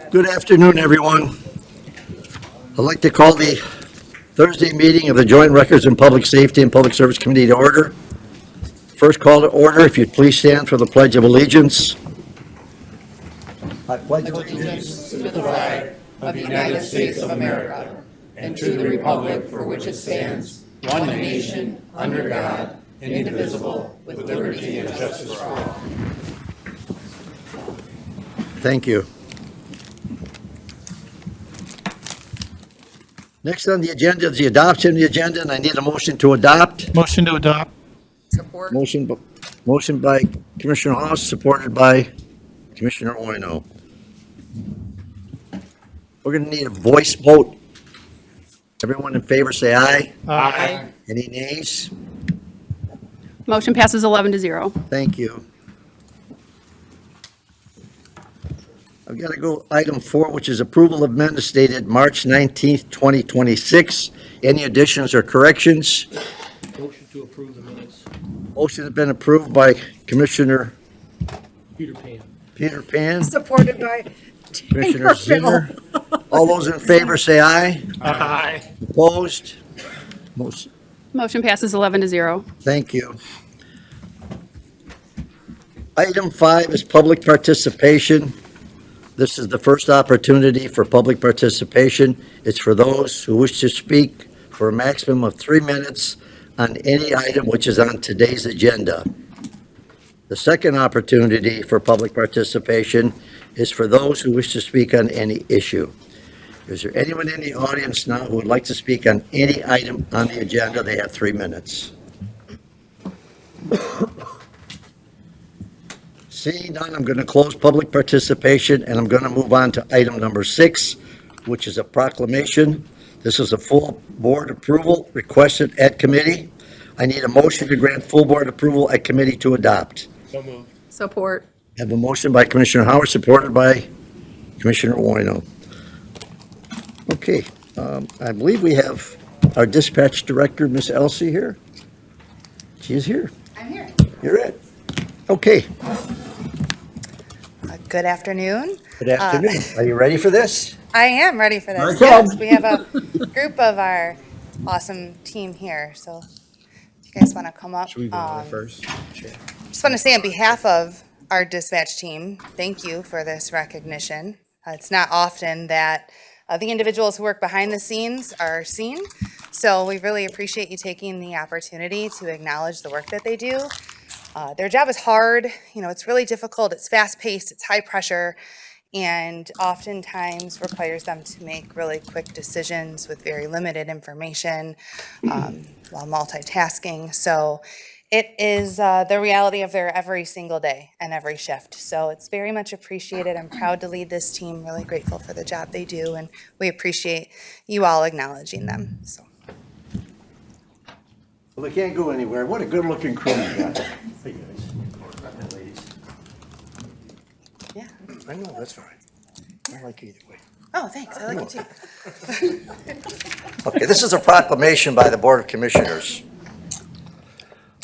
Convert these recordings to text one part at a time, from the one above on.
Good afternoon, everyone. I'd like to call the Thursday meeting of the Joint Records and Public Safety and Public Service Committee to order. First call to order, if you'd please stand for the Pledge of Allegiance. I pledge allegiance to the flag of the United States of America and to the republic for which it stands, one nation, under God, indivisible, with liberty and justice for all. Thank you. Next on the agenda is the adoption of the agenda, and I need a motion to adopt. Motion to adopt. Support. Motion by Commissioner Haas, supported by Commissioner Oino. We're going to need a voice vote. Everyone in favor say aye. Aye. Any nays? Motion passes 11-0. Thank you. I've got to go item 4, which is approval of minutes dated March 19th, 2026. Any additions or corrections? Motion to approve the minutes. Motion has been approved by Commissioner Peter Pan. Supported by Commissioner Zimmer. All those in favor say aye. Aye. Opposed? Motion passes 11-0. Thank you. Item 5 is public participation. This is the first opportunity for public participation. It's for those who wish to speak for a maximum of 3 minutes on any item which is on today's agenda. The second opportunity for public participation is for those who wish to speak on any issue. Is there anyone in the audience now who would like to speak on any item on the agenda? They have 3 minutes. Seeing none, I'm going to close public participation, and I'm going to move on to item number 6, which is a proclamation. This is a full board approval requested at committee. I need a motion to grant full board approval at committee to adopt. So moved. Support. I have a motion by Commissioner Howard, supported by Commissioner Oino. Okay, I believe we have our dispatch director, Miss Elsie, here. She is here. I'm here. You're it. Okay, Good afternoon. good afternoon. Are you ready for this? I am ready for this. Very Yes, good. we have a group of our awesome team here. So if you guys want to come up. Should we go on first? Sure. Just want to say on behalf of our dispatch team, thank you for this recognition. It's not often that the individuals who work behind the scenes are seen. So we really appreciate you taking the opportunity to acknowledge the work that they do. Their job is hard, it's really difficult, it's fast-paced, it's high pressure, and oftentimes requires them to make really quick decisions with very limited information while multitasking. So it is the reality of their every single day and every shift. So it's very much appreciated. I'm proud to lead this team, really grateful for the job they do, and we appreciate you all acknowledging them. So. Well, they can't go anywhere. What a good-looking crew you got. Hey, guys. Ladies. Yeah. I know, that's fine. I like either way. Oh, thanks. I like it too. Okay, this is a proclamation by the Board of Commissioners.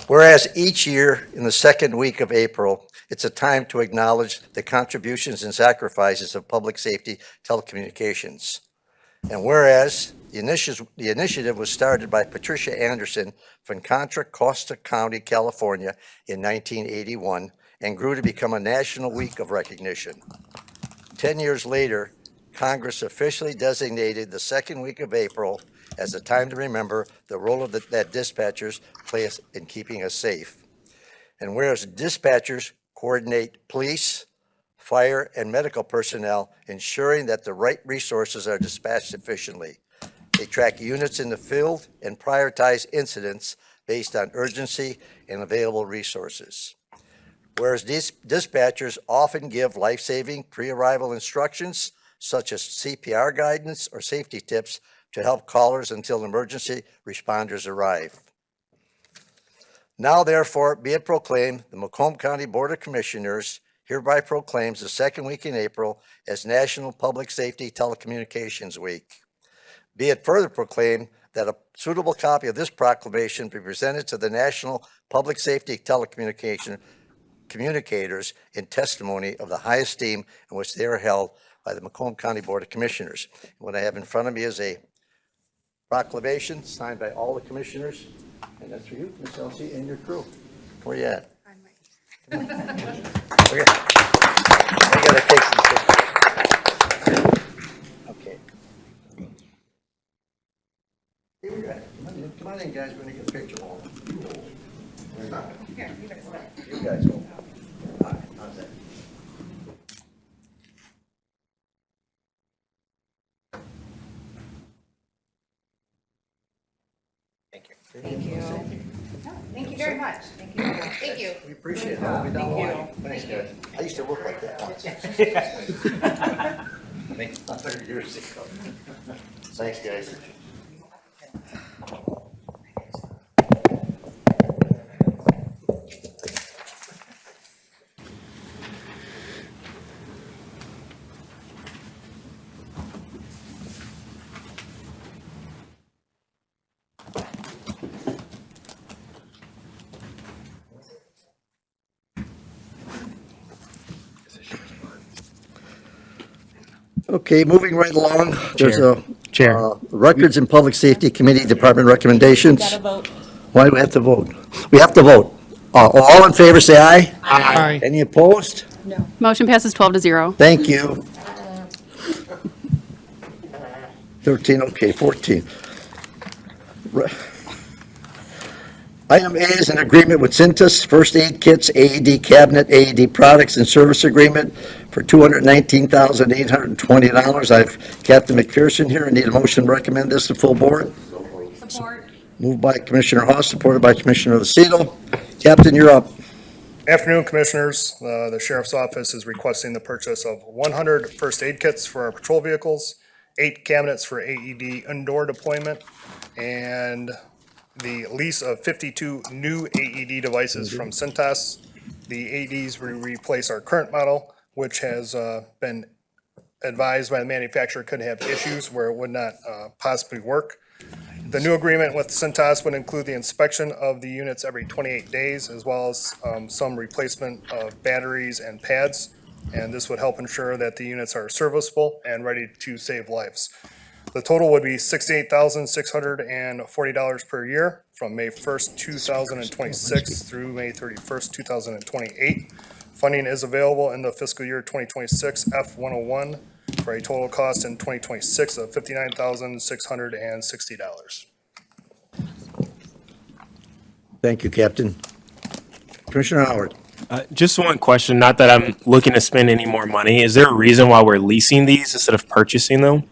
Whereas each year in the second week of April, it's a time to acknowledge the contributions and sacrifices of public safety telecommunications. And whereas the initiative was started by Patricia Anderson from Contra Costa County, California in 1981 and grew to become a national week of recognition. 10 years later, Congress officially designated the second week of April as a time to remember the role that dispatchers play in keeping us safe. And whereas dispatchers coordinate police, fire, and medical personnel, ensuring that the right resources are dispatched efficiently. They track units in the field and prioritize incidents based on urgency and available resources. Whereas these dispatchers often give life-saving pre-arrival instructions, such as CPR guidance or safety tips to help callers until emergency responders arrive. Now, therefore, be it proclaimed, the Macomb County Board of Commissioners hereby proclaims the second week in April as National Public Safety Telecommunications Week. Be it further proclaimed that a suitable copy of this proclamation be presented to the National Public Safety Telecommunicators in testimony of the high esteem in which they are held by the Macomb County Board of Commissioners. What I have in front of me is a proclamation signed by all the commissioners, and that's for you, Ms. Elsie, and your crew. Where you at? I gotta take some pictures. Okay. Here we go. Come on in, guys. We're gonna get a picture of all of them. You guys go. All right, how's that? Thank you very much. Thank you. Thank you. We appreciate it. All the way down the line. Thanks, guys. I used to look like that once. 100 years ago. Thanks, guys. Okay, moving right along, there's a Records and Public Safety Committee Department recommendations. Got to vote. Why do we have to vote? We have to vote. All in favor, say aye. Aye. Any opposed? Motion passes 12-0. Thank you. 13, okay, 14. Re- Item A is an agreement with Cintas, first aid kits, AED cabinet, AED products and service agreement for $219,820. I've Captain McPherson here. I need a motion to recommend this to full board. Support. Moved by Commissioner Hawes, supported by Commissioner Lucido. Captain, you're up. Afternoon, Commissioners. The Sheriff's Office is requesting the purchase of 100 first aid kits for our patrol vehicles, 8 cabinets for AED indoor deployment, and the lease of 52 new AED devices from Cintas. The AEDs will replace our current model, which has been advised by the manufacturer could have issues where it would not possibly work. The new agreement with Cintas would include the inspection of the units every 28 days, as well as some replacement of batteries and pads. And this would help ensure that the units are serviceable and ready to save lives. The total would be $68,640 per year from May 1st, 2026 through May 31st, 2028. Funding is available in the fiscal year 2026 F-101 for a total cost in 2026 of $59,660. Thank you, Captain. Commissioner Howard. Just one question, not that I'm looking to spend any more money. Is there a reason why we're leasing these instead of purchasing them?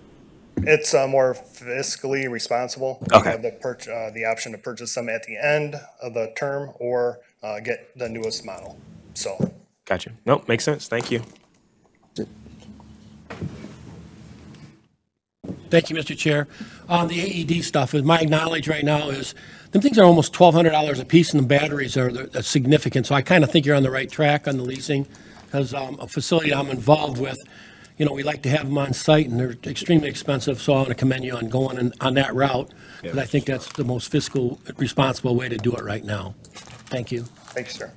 It's more fiscally responsible. Okay. We have the option to purchase them at the end of the term or get the newest model. So. Gotcha. Nope, makes sense. Thank you. Thank you, Mr. Chair. On the AED stuff, my knowledge right now is, them things are almost $1,200 a piece, and the batteries are significant. So I kind of think you're on the right track on the leasing, because a facility I'm involved with, we like to have them on site, and they're extremely expensive, so I want to commend you on going on that route, because I think that's the most fiscal responsible way to do it right now. Thank you. Thank you, sir.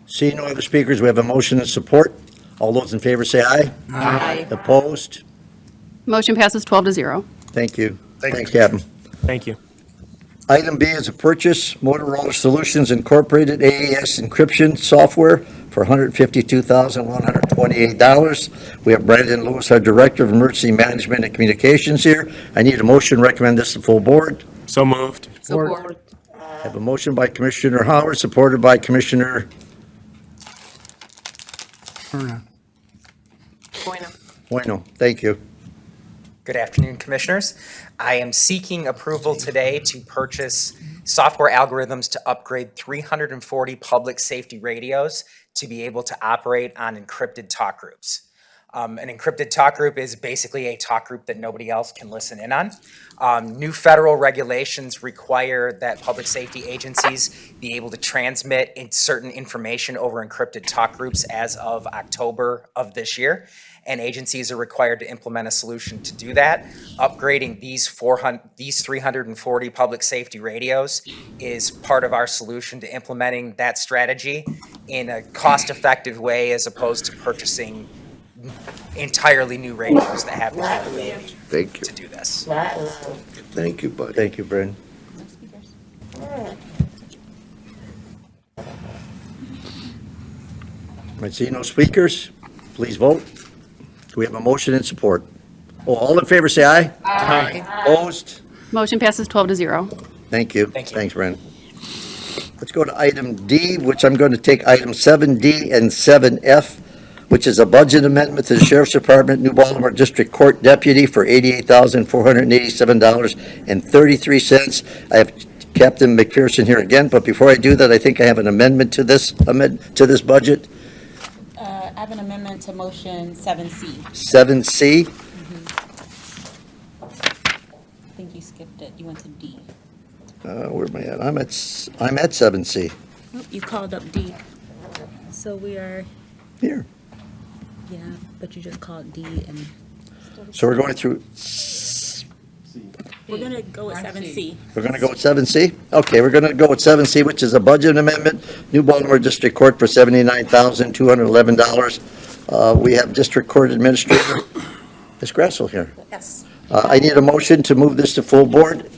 Seeing no other speakers, we have a motion and support. All those in favor say aye. Aye. Opposed? Motion passes 12-0. Thank you. Thank you. Thanks, Captain. Thank you. Item B is a purchase Motorola Solutions Incorporated AAS encryption software for $152,128. We have Brandon Lewis, our Director of Emergency Management and Communications here. I need a motion to recommend this to full board. So moved. Support. I have a motion by Commissioner Howard, supported by Commissioner Bueno. Thank you. Good afternoon, Commissioners. I am seeking approval today to purchase software algorithms to upgrade 340 public safety radios to be able to operate on encrypted talk groups. An encrypted talk group is basically a talk group that nobody else can listen in on. New federal regulations require that public safety agencies be able to transmit certain information over encrypted talk groups as of October of this year. And agencies are required to implement a solution to do that. Upgrading these 340 public safety radios is part of our solution to implementing that strategy. in a cost-effective way as opposed to purchasing entirely new radios that have the capability Thank you. to do this. Thank you, buddy. Thank you, Brandon. I see no speakers. Please vote. Do we have a motion and support? Oh, all in favor, say aye. Aye. Opposed? Motion passes 12-0. Thank you. Thank you. Thanks, Brandon. Let's go to item D, which I'm going to take item 7D and 7F, which is a budget amendment to the Sheriff's Department, New Baltimore District Court Deputy for $88,487.33. I have Captain McPherson here again, but before I do that, I think I have an amendment to this budget. I have an amendment to motion 7C. 7C. I think you skipped it. You went to D. Where am I at? I'm at 7C. Oh, you called up D. So we are, Here. yeah, but you just called D and So we're going through, we're going to go with 7C. we're going to go with 7C? Okay, we're going to go with 7C, which is a budget amendment, New Baltimore District Court for $79,211. We have District Court Administrator, Ms. Grassel here. Yes. I need a motion to move this to full board.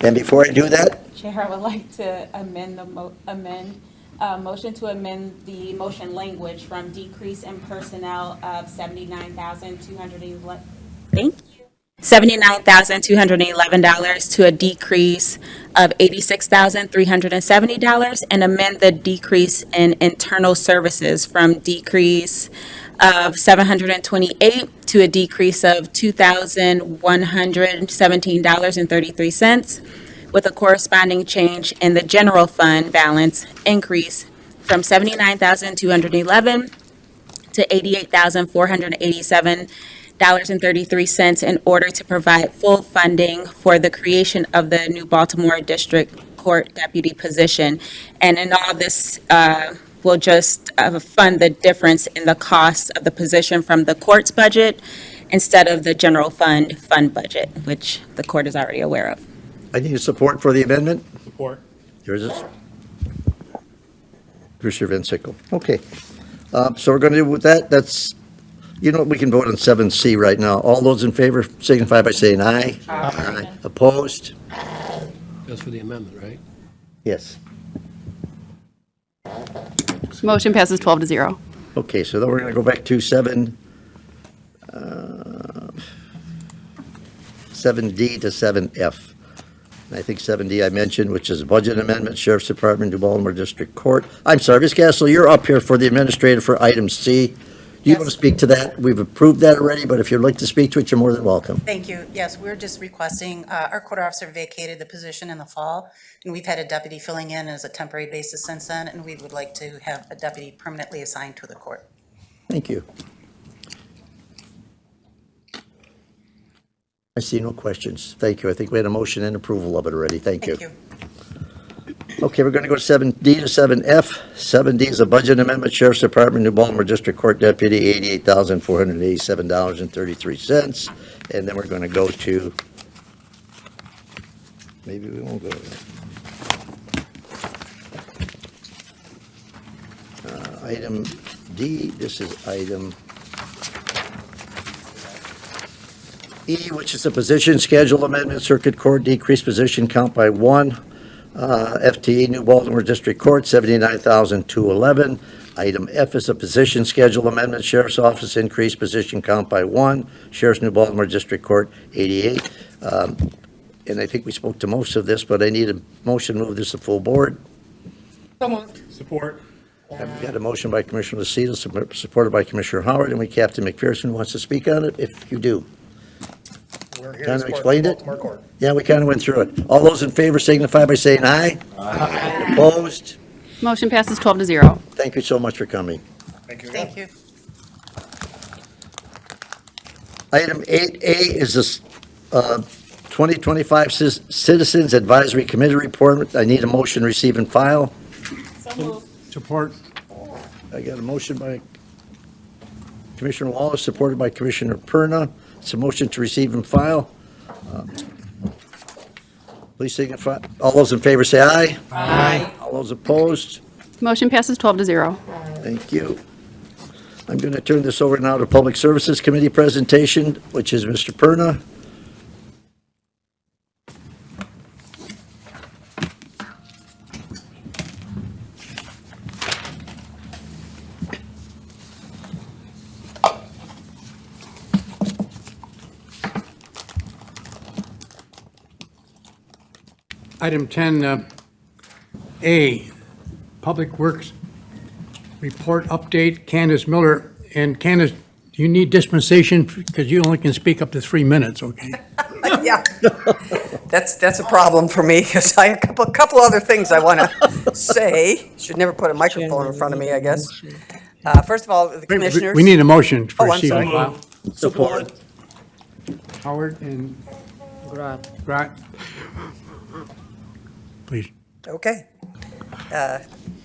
And before I do that, Chair, I would like to amend the motion to amend the motion language from decrease in personnel of $79,211. Thank you. $79,211 to a decrease of $86,370, and amend the decrease in internal services from decrease of $728 to a decrease of $2,117.33, with a corresponding change in the general fund balance increase from $79,211 to $88,487.33 in order to provide full funding for the creation of the new Baltimore District Court Deputy position. And in all this, will just fund the difference in the cost of the position from the court's budget instead of the general fund budget, which the court is already aware of. I need support for the amendment. Support. Yours is? Commissioner Van Sickle. Okay. So we're going to do with that. That's, you know, we can vote on 7C right now. All those in favor signify by saying aye. Aye. Opposed? That's for the amendment, right? Yes. Motion passes 12-0. Okay, so then we're going to go back to 7D to 7F. And I think 7D I mentioned, which is a budget amendment, Sheriff's Department, New Baltimore District Court. I'm sorry, Ms. Castle, you're up here for the administrator for item C. Do you want to speak to that? We've approved that already, but if you'd like to speak to it, you're more than welcome. Thank you. Yes, we're just requesting, our court officer vacated the position in the fall, and we've had a deputy filling in as a temporary basis since then, and we would like to have a deputy permanently assigned to the court. Thank you. I see no questions. Thank you. I think we had a motion and approval of it already. Thank you. Thank you. Okay, we're going to go to 7D to 7F. 7D is a budget amendment, Sheriff's Department, New Baltimore District Court Deputy, $88,487.33. And then we're going to go to, maybe we won't go there. Item D, this is item E, which is a position schedule amendment, Circuit Court, decreased position count by 1. FTE, New Baltimore District Court, $79,211. Item F is a position schedule amendment, Sheriff's Office, increased position count by 1. Sheriff's New Baltimore District Court, 88. And I think we spoke to most of this, but I need a motion to move this to full board. Support. I've got a motion by Commissioner Lucido, supported by Commissioner Howard, and we, Captain McPherson wants to speak on it, if you do. We're here Kind to of support explained it? Baltimore Court. Yeah, we kind of went through it. All those in favor signify by saying aye. Aye. Opposed? Motion passes 12-0. Thank you so much for coming. Thank you. Thank you. Item 8A is this 2025 Citizens Advisory Committee report. I need a motion, receive and file. So moved. Support. I got a motion by Commissioner Wallace, supported by Commissioner Perna. It's a motion to receive and file. Please signify. All those in favor say aye. Aye. All those opposed? Motion passes 12 to 0. Thank you. I'm going to turn this over now to Public Services Committee presentation, which is Mr. Perna. Item 10A, Public Works Report Update, Candace Miller. And Candace, you need dispensation because you only can speak up to 3 minutes, okay? Yeah, that's a problem for me, because I have a couple other things I want to say. Should never put a microphone in front of me, I guess. First of all, the commissioners. We need a motion for Oh, I'm receipt sorry. and file. Support. Howard and Grant. Please. Okay.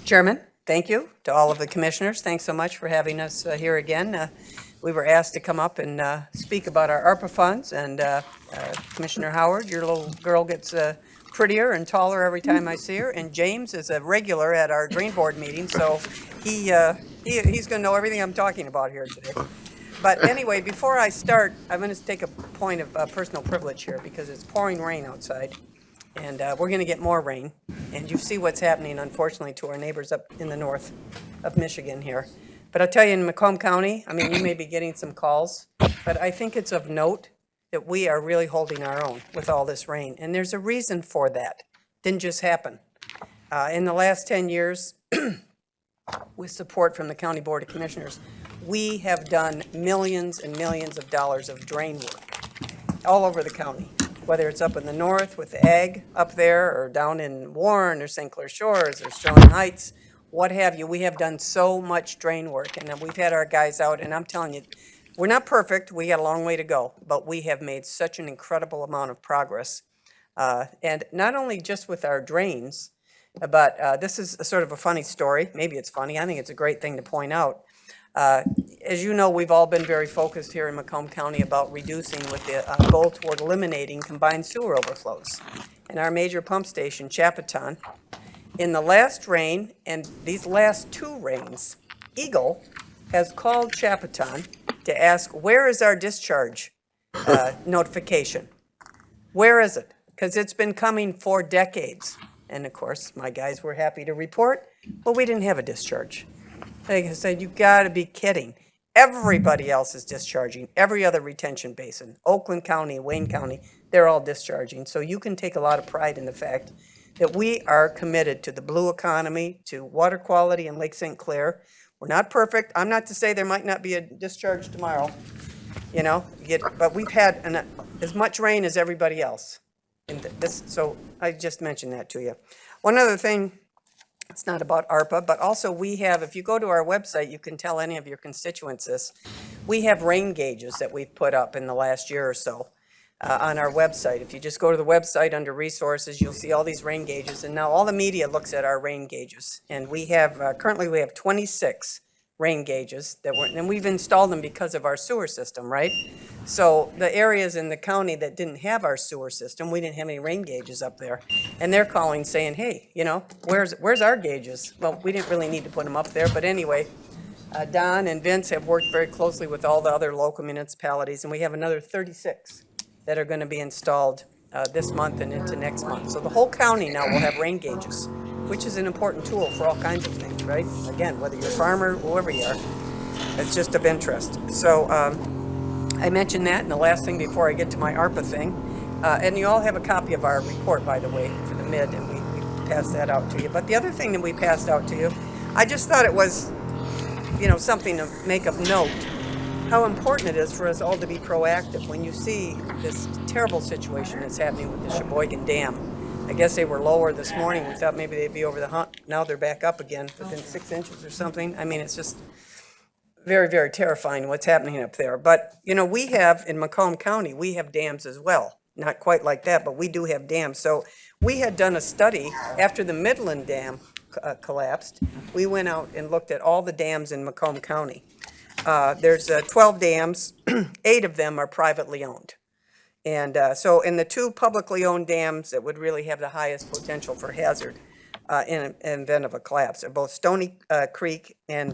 Chairman, thank you to all of the commissioners. Thanks so much for having us here again. We were asked to come up and speak about our ARPA funds, and Commissioner Howard, your little girl gets prettier and taller every time I see her, and James is a regular at our drain board meeting, so he's going to know everything I'm talking about here today. But anyway, before I start, I'm going to take a point of personal privilege here, because it's pouring rain outside. And we're going to get more rain. And you see what's happening, unfortunately, to our neighbors up in the north of Michigan here. But I'll tell you, in Macomb County, I mean, you may be getting some calls, but I think it's of note that we are really holding our own with all this rain. And there's a reason for that. Didn't just happen. In the last 10 years, with support from the County Board of Commissioners, we have done millions and millions of dollars of drain work all over the county. Whether it's up in the north with the ag up there, or down in Warren or St. Clair Shores or Sterling Heights, what have you. We have done so much drain work, and we've had our guys out, and I'm telling you, we're not perfect. We got a long way to go, but we have made such an incredible amount of progress. And not only just with our drains, but this is a sort of a funny story. Maybe it's funny. I think it's a great thing to point out. As you know, we've all been very focused here in Macomb County about reducing with the goal toward eliminating combined sewer overflows. And our major pump station, Chapaton, in the last rain and these last 2 rains, Eagle has called Chapaton to ask, where is our discharge notification? Where is it? Because it's been coming for decades. And of course, my guys were happy to report, well, we didn't have a discharge. Like I said, you got to be kidding. Everybody else is discharging. Every other retention basin, Oakland County, Wayne County, they're all discharging. So you can take a lot of pride in the fact that we are committed to the blue economy, to water quality in Lake St. Clair. We're not perfect. I'm not to say there might not be a discharge tomorrow, but we've had as much rain as everybody else. So I just mentioned that to you. One other thing. It's not about ARPA, but also we have, if you go to our website, you can tell any of your constituents this. We have rain gauges that we've put up in the last year or so on our website. If you just go to the website under resources, you'll see all these rain gauges. And now all the media looks at our rain gauges. And we have, currently we have 26 rain gauges and we've installed them because of our sewer system, right? So the areas in the county that didn't have our sewer system, we didn't have any rain gauges up there. And they're calling saying, hey, where's our gauges? Well, we didn't really need to put them up there, but anyway, Don and Vince have worked very closely with all the other local municipalities, and we have another 36 that are going to be installed this month and into next month. So the whole county now will have rain gauges, which is an important tool for all kinds of things, right? Again, whether you're a farmer, whoever you are, it's just of interest. So I mentioned that, and the last thing before I get to my ARPA thing, and you all have a copy of our report, by the way, for the mid, and we passed that out to you. But the other thing that we passed out to you, I just thought it was, something to make of note, how important it is for us all to be proactive when you see this terrible situation that's happening with the Sheboygan Dam. I guess they were lower this morning. We thought maybe they'd be over the hump. Now they're back up again within 6 inches or something. I mean, it's just very, very terrifying what's happening up there. But, we have, in Macomb County, we have dams as well. Not quite like that, but we do have dams. So we had done a study after the Midland Dam collapsed. We went out and looked at all the dams in Macomb County. There's 12 dams. 8 of them are privately owned. And so in the 2 publicly owned dams that would really have the highest potential for hazard, in event of a collapse. They're both Stony Creek and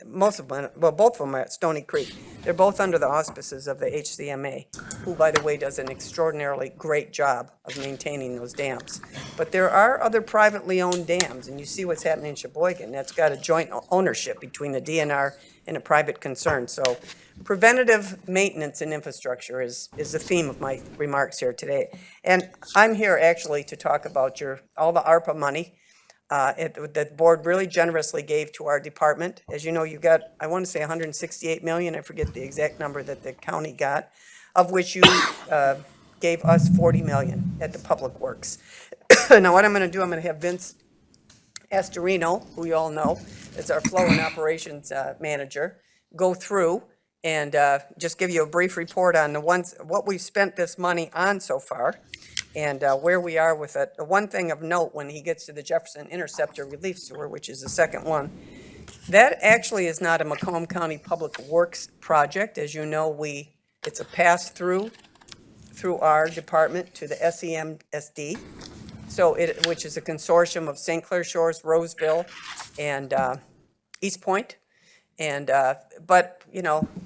both of them are at Stony Creek. They're both under the auspices of the HCMA, who, by the way, does an extraordinarily great job of maintaining those dams. But there are other privately owned dams, and you see what's happening in Sheboygan. That's got a joint ownership between the DNR and a private concern. So preventative maintenance and infrastructure is the theme of my remarks here today. And I'm here actually to talk about all the ARPA money that the board really generously gave to our department. As you know, you got, I want to say 168 million, I forget the exact number that the county got, of which you gave us 40 million at the Public Works. Now, what I'm going to do, I'm going to have Vince Astorino, who you all know, is our flow and operations manager, go through and just give you a brief report on what we've spent this money on so far, and where we are with it. The one thing of note, when he gets to the Jefferson Interceptor Relief Sewer, which is the second one, that actually is not a Macomb County Public Works project. As you know, it's a pass-through our department to the SEMSD, which is a consortium of St. Clair Shores, Roseville, and East Point. But,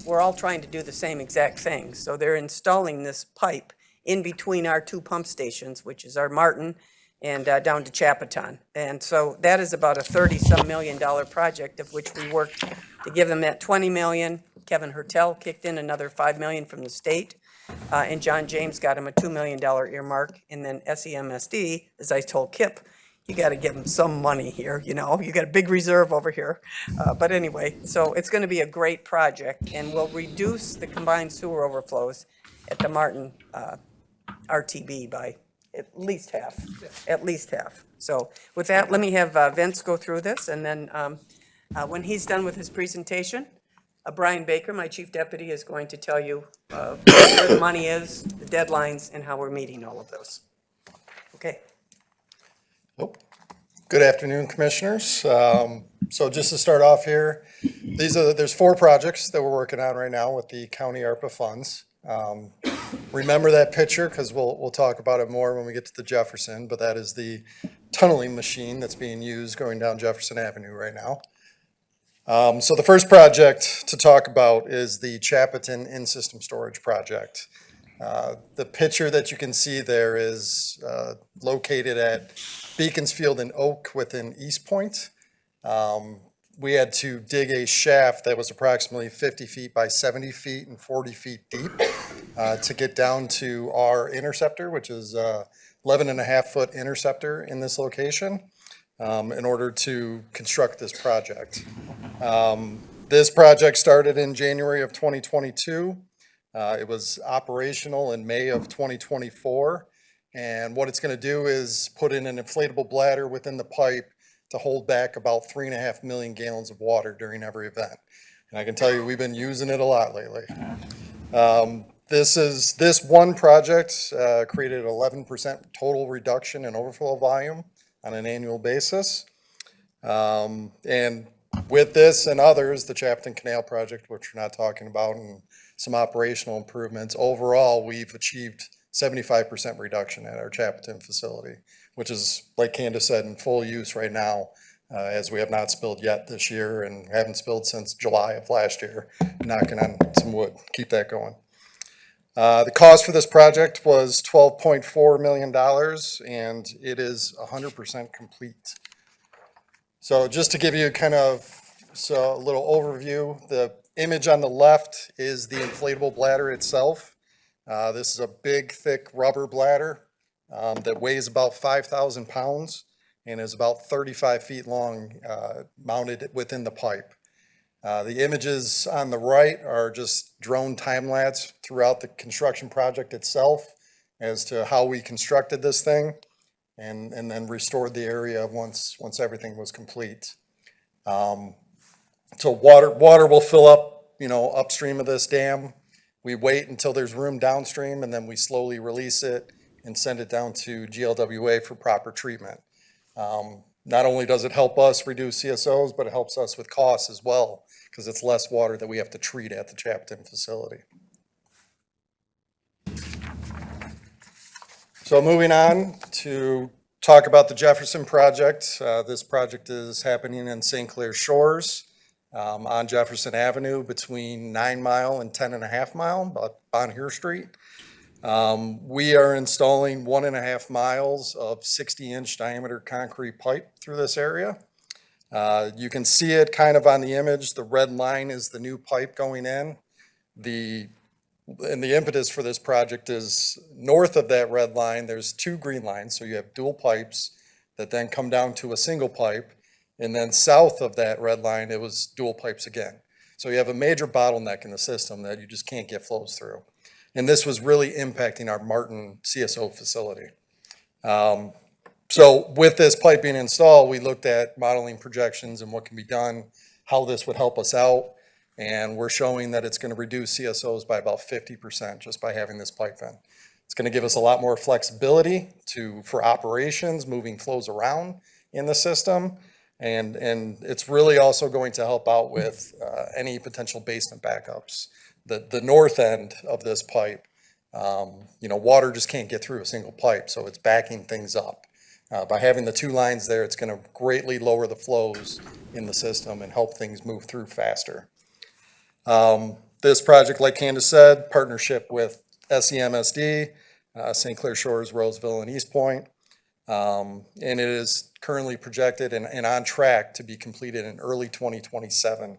we're all trying to do the same exact thing. So they're installing this pipe in between our two pump stations, which is our Martin and down to Chapaton. And so that is about a $30-some million project, of which we worked to give them that $20 million. Kevin Hertel kicked in another $5 million from the state. And John James got him a $2 million earmark. And then SEMSD, as I told Kip, you got to give them some money here, you got a big reserve over here. But anyway, so it's going to be a great project, and will reduce the combined sewer overflows at the Martin RTB by at least half. So with that, let me have Vince go through this, and then when he's done with his presentation, Brian Baker, my chief deputy, is going to tell you where the money is, the deadlines, and how we're meeting all of those. Okay. Good afternoon, commissioners. So just to start off here, there's 4 projects that we're working on right now with the county ARPA funds. Remember that picture, because we'll talk about it more when we get to the Jefferson, but that is the tunneling machine that's being used going down Jefferson Avenue right now. So the first project to talk about is the Chapaton in-system storage project. The picture that you can see there is located at Beaconsfield and Oak within East Point. We had to dig a shaft that was approximately 50 feet by 70 feet and 40 feet deep to get down to our interceptor, which is 11.5-foot interceptor in this location, in order to construct this project. This project started in January of 2022. It was operational in May of 2024. And what it's going to do is put in an inflatable bladder within the pipe to hold back about 3.5 million gallons of water during every event. And I can tell you, we've been using it a lot lately. This one project created 11% total reduction in overflow volume on an annual basis. And with this and others, the Chapaton Canal project, which we're not talking about, and some operational improvements, overall, we've achieved 75% reduction at our Chapaton facility, which is, like Candace said, in full use right now, as we have not spilled yet this year and haven't spilled since July of last year. Knocking on some wood, keep that going. The cost for this project was $12.4 million, and it is 100% complete. So just to give you kind of a little overview, the image on the left is the inflatable bladder itself. This is a big, thick rubber bladder that weighs about 5,000 pounds and is about 35 feet long, mounted within the pipe. The images on the right are just drone time-lapse throughout the construction project itself as to how we constructed this thing and then restored the area once everything was complete. So water will fill up, upstream of this dam. We wait until there's room downstream, and then we slowly release it and send it down to GLWA for proper treatment. Not only does it help us reduce CSOs, but it helps us with costs as well, because it's less water that we have to treat at the Chapaton facility. So moving on to talk about the Jefferson project. This project is happening in St. Clair Shores on Jefferson Avenue between 9 Mile and 10.5 Mile, about Bonheur Street. We are installing 1.5 miles of 60-inch diameter concrete pipe through this area. You can see it kind of on the image. The red line is the new pipe going in. And the impetus for this project is north of that red line, there's 2 green lines. So you have dual pipes that then come down to a single pipe. And then south of that red line, it was dual pipes again. So you have a major bottleneck in the system that you just can't get flows through. And this was really impacting our Martin CSO facility. So with this pipe being installed, we looked at modeling projections and what can be done, how this would help us out. And we're showing that it's going to reduce CSOs by about 50% just by having this pipe in. It's going to give us a lot more flexibility for operations, moving flows around in the system. And it's really also going to help out with any potential basement backups. The north end of this pipe, water just can't get through a single pipe, so it's backing things up. By having the 2 lines there, it's going to greatly lower the flows in the system and help things move through faster. This project, like Candace said, partnership with SEMSD, St. Clair Shores, Roseville, and East Point. And it is currently projected and on track to be completed in early 2027.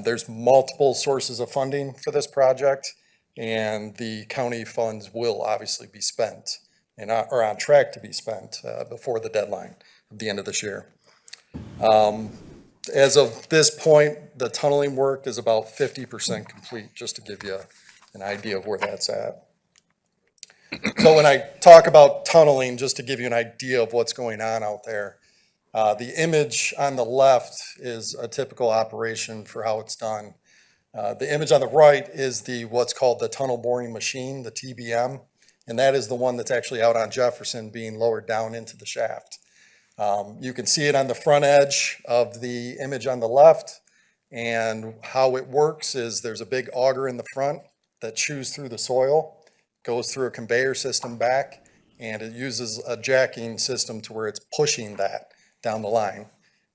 There's multiple sources of funding for this project, and the county funds will obviously be spent and are on track to be spent before the deadline of the end of this year. As of this point, the tunneling work is about 50% complete, just to give you an idea of where that's at. So when I talk about tunneling, just to give you an idea of what's going on out there, the image on the left is a typical operation for how it's done. The image on the right is what's called the tunnel boring machine, the TBM, and that is the one that's actually out on Jefferson being lowered down into the shaft. You can see it on the front edge of the image on the left, and how it works is there's a big auger in the front that chews through the soil, goes through a conveyor system back, and it uses a jacking system to where it's pushing that down the line.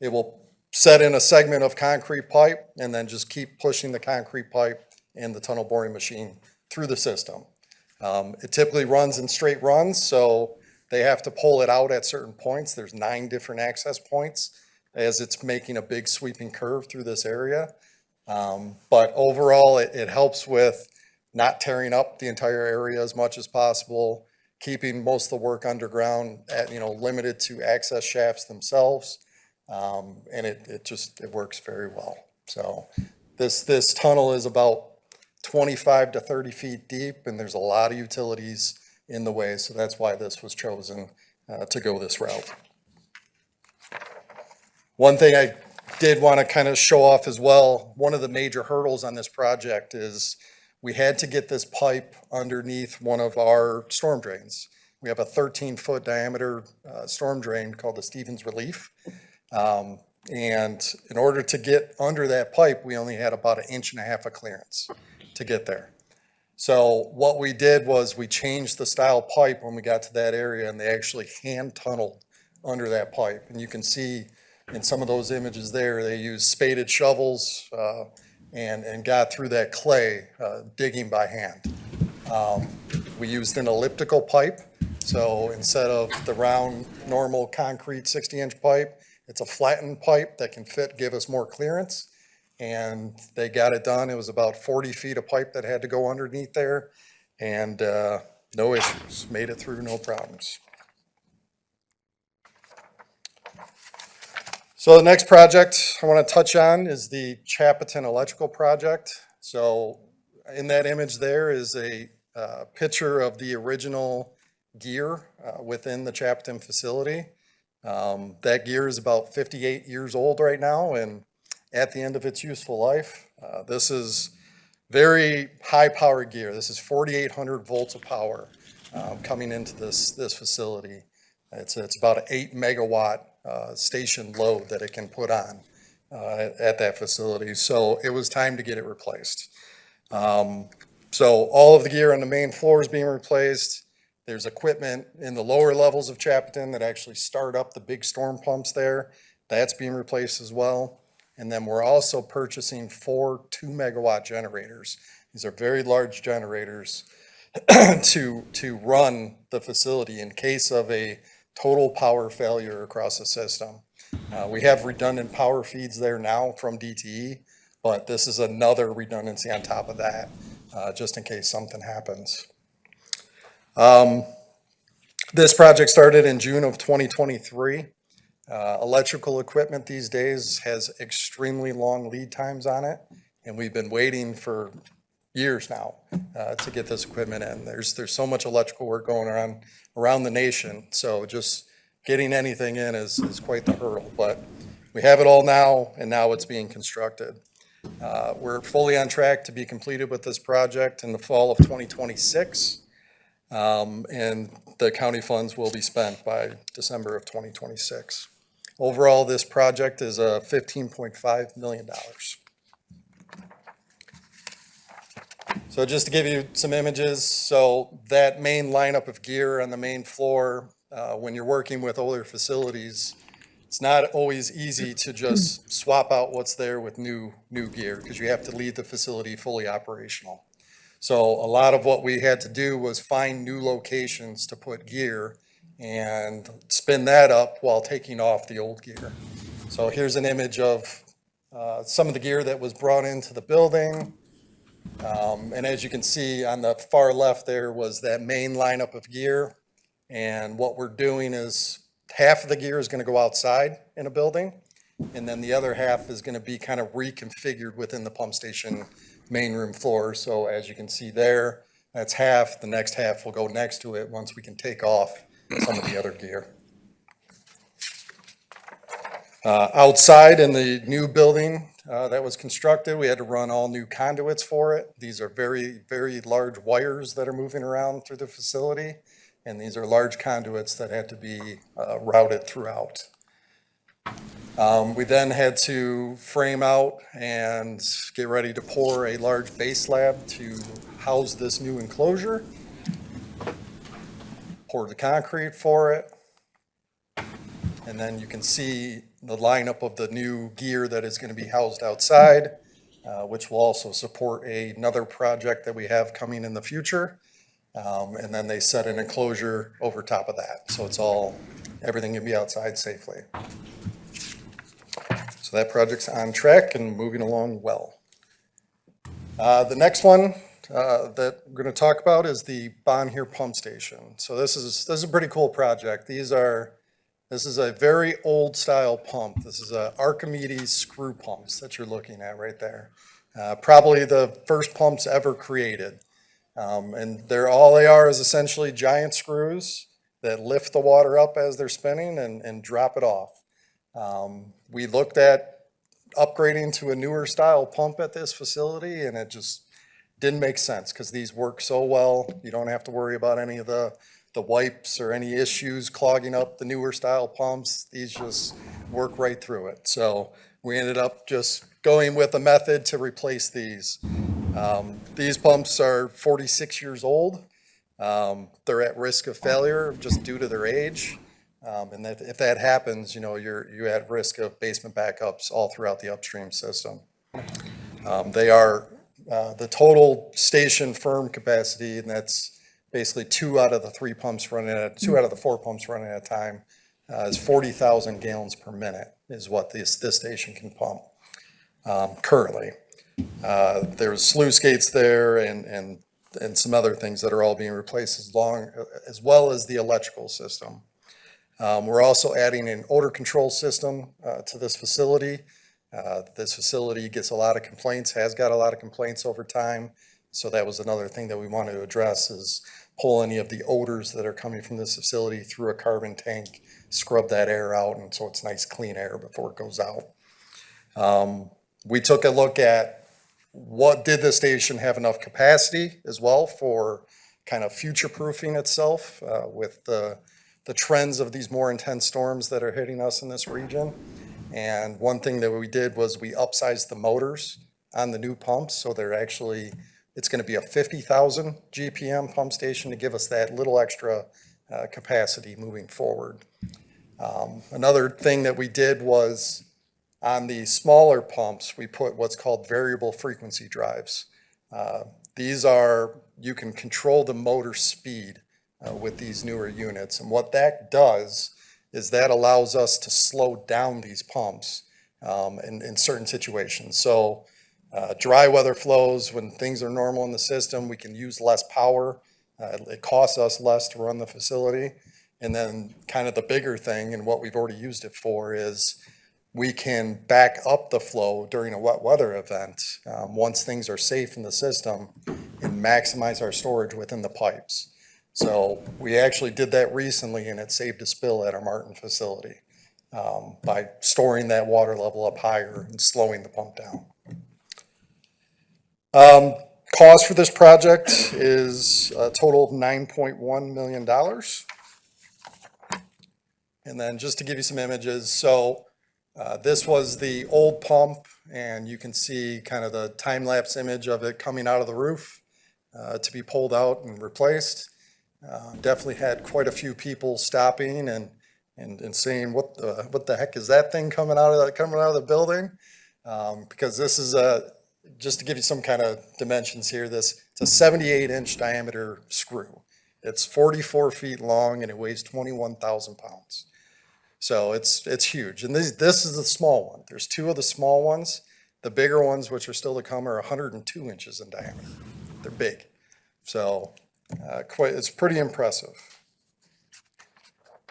It will set in a segment of concrete pipe and then just keep pushing the concrete pipe and the tunnel boring machine through the system. It typically runs in straight runs, so they have to pull it out at certain points. There's 9 different access points as it's making a big sweeping curve through this area. But overall, it helps with not tearing up the entire area as much as possible, keeping most of the work underground at, limited to access shafts themselves. And it works very well. So this tunnel is about 25 to 30 feet deep, and there's a lot of utilities in the way, so that's why this was chosen to go this route. One thing I did want to kind of show off as well, one of the major hurdles on this project is we had to get this pipe underneath one of our storm drains. We have a 13-foot diameter storm drain called the Stevens Relief. And in order to get under that pipe, we only had about 1.5 inches of clearance to get there. So what we did was we changed the style pipe when we got to that area, and they actually hand tunneled under that pipe. And you can see in some of those images there, they used spaded shovels and got through that clay, digging by hand. We used an elliptical pipe. So instead of the round, normal concrete 60-inch pipe, it's a flattened pipe that can give us more clearance. And they got it done. It was about 40 feet of pipe that had to go underneath there, and no issues. Made it through, no problems. So the next project I want to touch on is the Chapatin Electrical Project. So in that image there is a picture of the original gear within the Chapatin facility. That gear is about 58 years old right now, and at the end of its useful life. This is very high power gear. This is 4,800 volts of power coming into this facility. It's about an 8 megawatt station load that it can put on at that facility. So it was time to get it replaced. So all of the gear on the main floor is being replaced. There's equipment in the lower levels of Chapton that actually start up the big storm pumps there. That's being replaced as well. And then we're also purchasing 4 2-megawatt generators. These are very large generators to run the facility in case of a total power failure across the system. We have redundant power feeds there now from DTE, but this is another redundancy on top of that, just in case something happens. This project started in June of 2023. Electrical equipment these days has extremely long lead times on it, and we've been waiting for years now to get this equipment in. There's so much electrical work going on around the nation, so just getting anything in is quite the hurdle. But we have it all now, and now it's being constructed. We're fully on track to be completed with this project in the fall of 2026, and the county funds will be spent by December of 2026. Overall, this project is $15.5 million. So just to give you some images, so that main lineup of gear on the main floor, when you're working with older facilities, it's not always easy to just swap out what's there with new gear, because you have to leave the facility fully operational. So a lot of what we had to do was find new locations to put gear and spin that up while taking off the old gear. So here's an image of some of the gear that was brought into the building. And as you can see on the far left there was that main lineup of gear. And what we're doing is half of the gear is going to go outside in a building, and then the other half is going to be kind of reconfigured within the pump station main room floor. So as you can see there, that's half. The next half will go next to it once we can take off some of the other gear. Outside in the new building that was constructed, we had to run all new conduits for it. These are very, very large wires that are moving around through the facility, and these are large conduits that had to be routed throughout. We then had to frame out and get ready to pour a large base slab to house this new enclosure. Pour the concrete for it. And then you can see the lineup of the new gear that is going to be housed outside, which will also support another project that we have coming in the future. And then they set an enclosure over top of that. So it's everything can be outside safely. So that project's on track and moving along well. The next one that we're going to talk about is the Bonnier Pump Station. So this is a pretty cool project. This is a very old style pump. This is a Archimedes screw pumps that you're looking at right there. Probably the first pumps ever created. And all they are is essentially giant screws that lift the water up as they're spinning and drop it off. We looked at upgrading to a newer style pump at this facility, and it just didn't make sense because these work so well. You don't have to worry about any of the wipes or any issues clogging up the newer style pumps. These just work right through it. So we ended up just going with a method to replace these. These pumps are 46 years old. They're at risk of failure just due to their age. And if that happens, you're at risk of basement backups all throughout the upstream system. They are the total station firm capacity, and that's basically 2 out of the 4 pumps running at a time, is 40,000 gallons per minute is what this station can pump currently. There's sluice gates there and some other things that are all being replaced as well as the electrical system. We're also adding an odor control system to this facility. This facility gets a lot of complaints, has got a lot of complaints over time. So that was another thing that we wanted to address, is pull any of the odors that are coming from this facility through a carbon tank, scrub that air out, and so it's nice clean air before it goes out. We took a look at did the station have enough capacity as well for kind of future-proofing itself with the trends of these more intense storms that are hitting us in this region. And one thing that we did was we upsized the motors on the new pumps, so they're actually It's going to be a 50,000 GPM pump station to give us that little extra capacity moving forward. Another thing that we did was on the smaller pumps, we put what's called variable frequency drives. These are, you can control the motor speed with these newer units. And what that does is that allows us to slow down these pumps in certain situations. So dry weather flows, when things are normal in the system, we can use less power. It costs us less to run the facility. And then kind of the bigger thing, and what we've already used it for, is we can back up the flow during a wet weather event once things are safe in the system and maximize our storage within the pipes. So we actually did that recently, and it saved a spill at our Martin facility by storing that water level up higher and slowing the pump down. Cost for this project is a total of $9.1 million. And then just to give you some images, so this was the old pump, and you can see kind of the time-lapse image of it coming out of the roof to be pulled out and replaced. Definitely had quite a few people stopping and saying, what the heck is that thing coming out of the building? Because this is just to give you some kind of dimensions here, it's a 78-inch diameter screw. It's 44 feet long, and it weighs 21,000 pounds. So it's huge. And this is the small one. There's two of the small ones. The bigger ones, which are still to come, are 102 inches in diameter. They're big. So it's pretty impressive.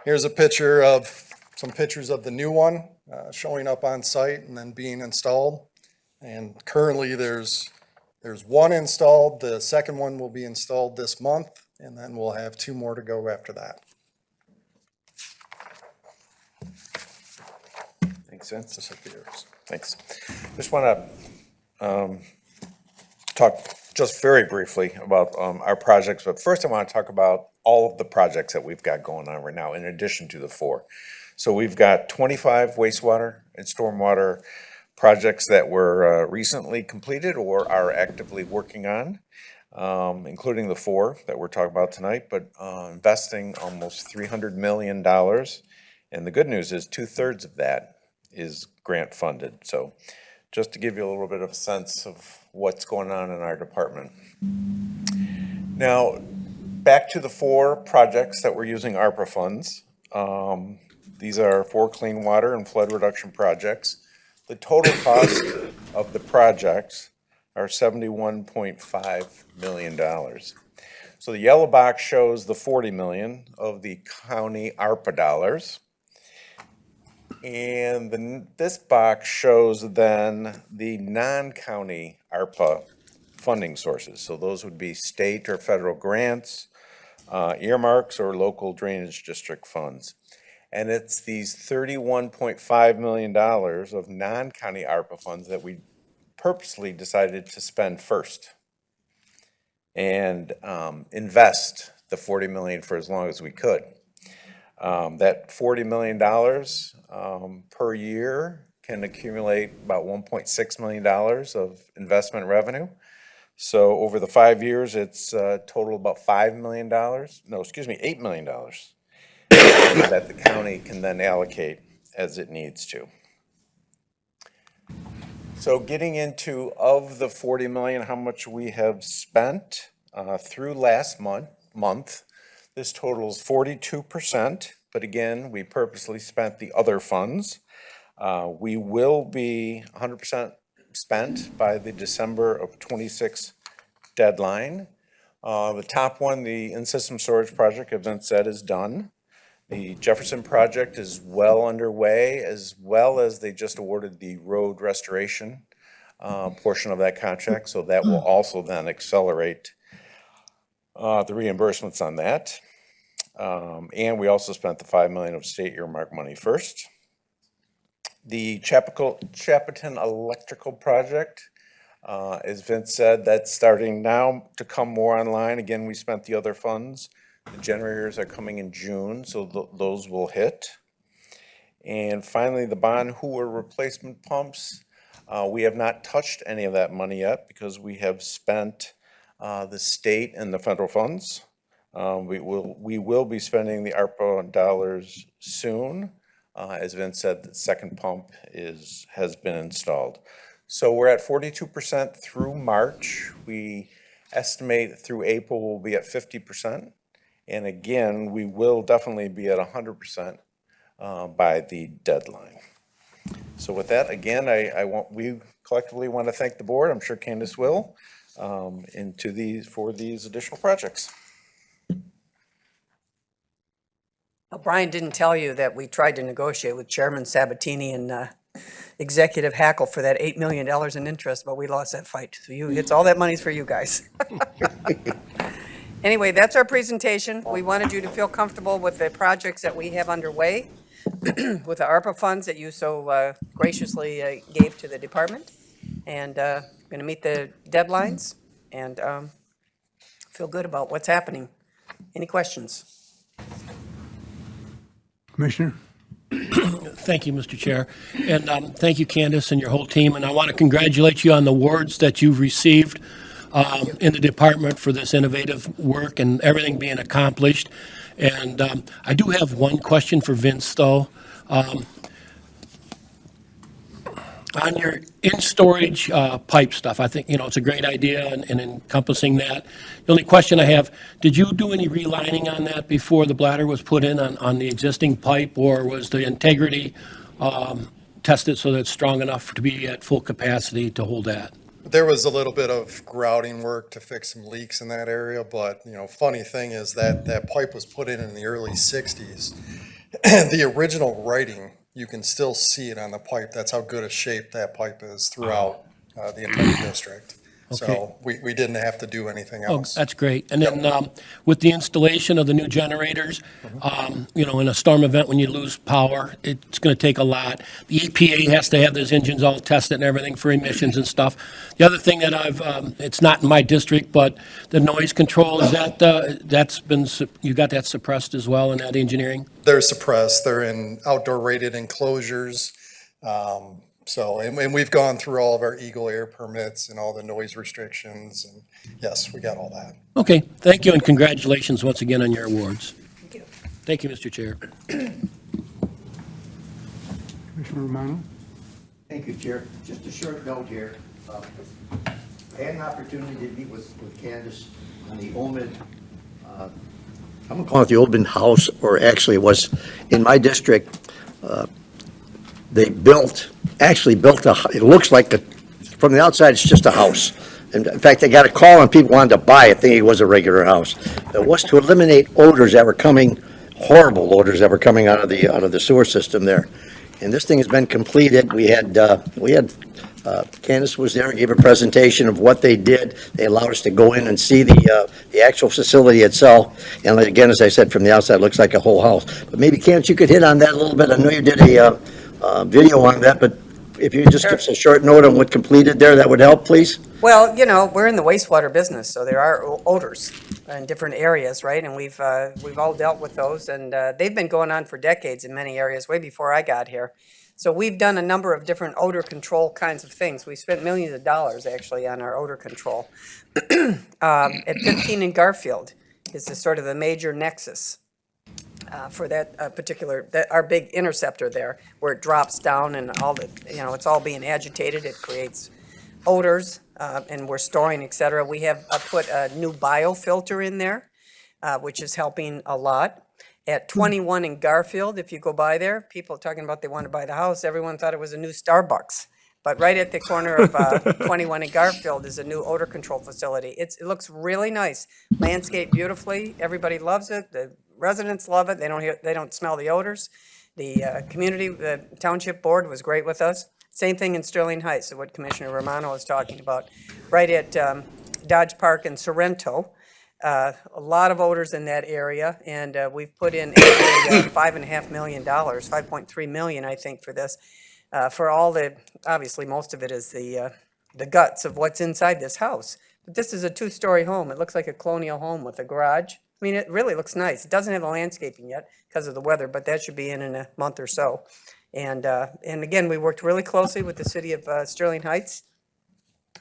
Here's a picture of some pictures of the new one showing up on site and then being installed. And currently there's one installed. The second one will be installed this month, and then we'll have two more to go after that. Makes sense. Thanks. Just want to talk just very briefly about our projects, but first I want to talk about all of the projects that we've got going on right now in addition to the 4. So we've got 25 wastewater and stormwater projects that were recently completed or are actively working on, including the 4 that we're talking about tonight, but investing almost $300 million. And the good news is 2/3 of that is grant funded. So just to give you a little bit of a sense of what's going on in our department. Now, back to the 4 projects that we're using ARPA funds. These are 4 clean water and flood reduction projects. The total cost of the projects are $71.5 million. So the yellow box shows the $40 million of the county ARPA dollars. And this box shows then the non-county ARPA funding sources. So those would be state or federal grants, earmarks, or local drainage district funds. And it's these $31.5 million of non-county ARPA funds that we purposely decided to spend first and invest the $40 million for as long as we could. That $40 million per year can accumulate about $1.6 million of investment revenue. So over the 5 years, it's total about $8 million that the county can then allocate as it needs to. So getting into, of the 40 million, how much we have spent through last month, this totals 42%, but again, we purposely spent the other funds. We will be 100% spent by the December of 26 deadline. The top one, the in-system storage project, as Vince said, is done. The Jefferson project is well underway, as well as they just awarded the road restoration portion of that contract. So that will also then accelerate the reimbursements on that. And we also spent the $5 million of state earmark money first. The Chapelton electrical project, as Vince said, that's starting now to come more online. Again, we spent the other funds. The generators are coming in June, so those will hit. And finally, the Bon Hooer replacement pumps. We have not touched any of that money yet because we have spent the state and the federal funds. We will be spending the ARPA dollars soon. As Vince said, the second pump has been installed. So we're at 42% through March. We estimate through April we'll be at 50%. And again, we will definitely be at 100% by the deadline. So with that, again, we collectively want to thank the board. I'm sure Candace will, for these additional projects. Brian didn't tell you that we tried to negotiate with Chairman Sabatini and Executive Hackle for that $8 million in interest, but we lost that fight. So it's all that money's for you guys. Anyway, that's our presentation. We wanted you to feel comfortable with the projects that we have underway, with the ARPA funds that you so graciously gave to the department. And going to meet the deadlines and feel good about what's happening. Any questions? Commissioner? Thank you, Mr. Chair. And thank you, Candace, and your whole team. And I want to congratulate you on the awards that you've received in the department for this innovative work and everything being accomplished. And I do have one question for Vince, though. On your in-storage pipe stuff, I think, it's a great idea and encompassing that. The only question I have, did you do any relining on that before the bladder was put in on the existing pipe, or was the integrity tested so that it's strong enough to be at full capacity to hold that? There was a little bit of grouting work to fix some leaks in that area, but, funny thing is that pipe was put in the early 60s. The original writing, you can still see it on the pipe. That's how good a shape that pipe is throughout the entire district. Okay. So we didn't have to do anything Oh, else. that's great. And then with the installation of the new generators, in a storm event, when you lose power, it's going to take a lot. The EPA has to have those engines all tested and everything for emissions and stuff. The other thing that it's not in my district, but the noise control, is you got that suppressed as well in that engineering? They're suppressed. They're in outdoor rated enclosures. And we've gone through all of our Eagle Air permits and all the noise restrictions, and yes, we got all that. Okay, thank you, and congratulations once again on your awards. Thank you. Thank you, Mr. Chair. Commissioner Romano? Thank you, Chair. Just a short note here. I had an opportunity to meet with Candace on the Olmid, I'm going to call it the Olmid House, or actually it was in my district. They actually built it looks like from the outside, it's just a house. And in fact, I got a call and people wanted to buy it thinking it was a regular house. It was to eliminate odors that were coming, horrible odors that were coming out of the sewer system there. And this thing has been completed. We had Candace was there and gave a presentation of what they did. They allowed us to go in and see the actual facility itself. And again, as I said, from the outside, it looks like a whole house. But maybe, Candace, you could hit on that a little bit. I know you did a video on that, but if you could just give us a short note on what completed there, that would help, please. Well, we're in the wastewater business, so there are odors in different areas, right? And we've all dealt with those, and they've been going on for decades in many areas, way before I got here. So we've done a number of different odor control kinds of things. We spent millions of dollars actually on our odor control. At 15 in Garfield is the sort of the major nexus for that our big interceptor there, where it drops down and all the, it's all being agitated. It creates odors, and we're storing, et cetera. We have put a new biofilter in there, which is helping a lot. At 21 in Garfield, if you go by there, people are talking about they want to buy the house. Everyone thought it was a new Starbucks. But right at the corner of 21 in Garfield is a new odor control facility. It looks really nice, landscaped beautifully. Everybody loves it. The residents love it. They don't smell the odors. The Township Board was great with us. Same thing in Sterling Heights, what Commissioner Romano was talking about. Right at Dodge Park and Sorrento, a lot of odors in that area, and we've put in $5.5 million, $5.3 million, I think, for this. For all obviously most of it is the guts of what's inside this house. But this is a two-story home. It looks like a colonial home with a garage. I mean, it really looks nice. It doesn't have the landscaping yet because of the weather, but that should be in a month or so. And again, we worked really closely with the city of Sterling Heights.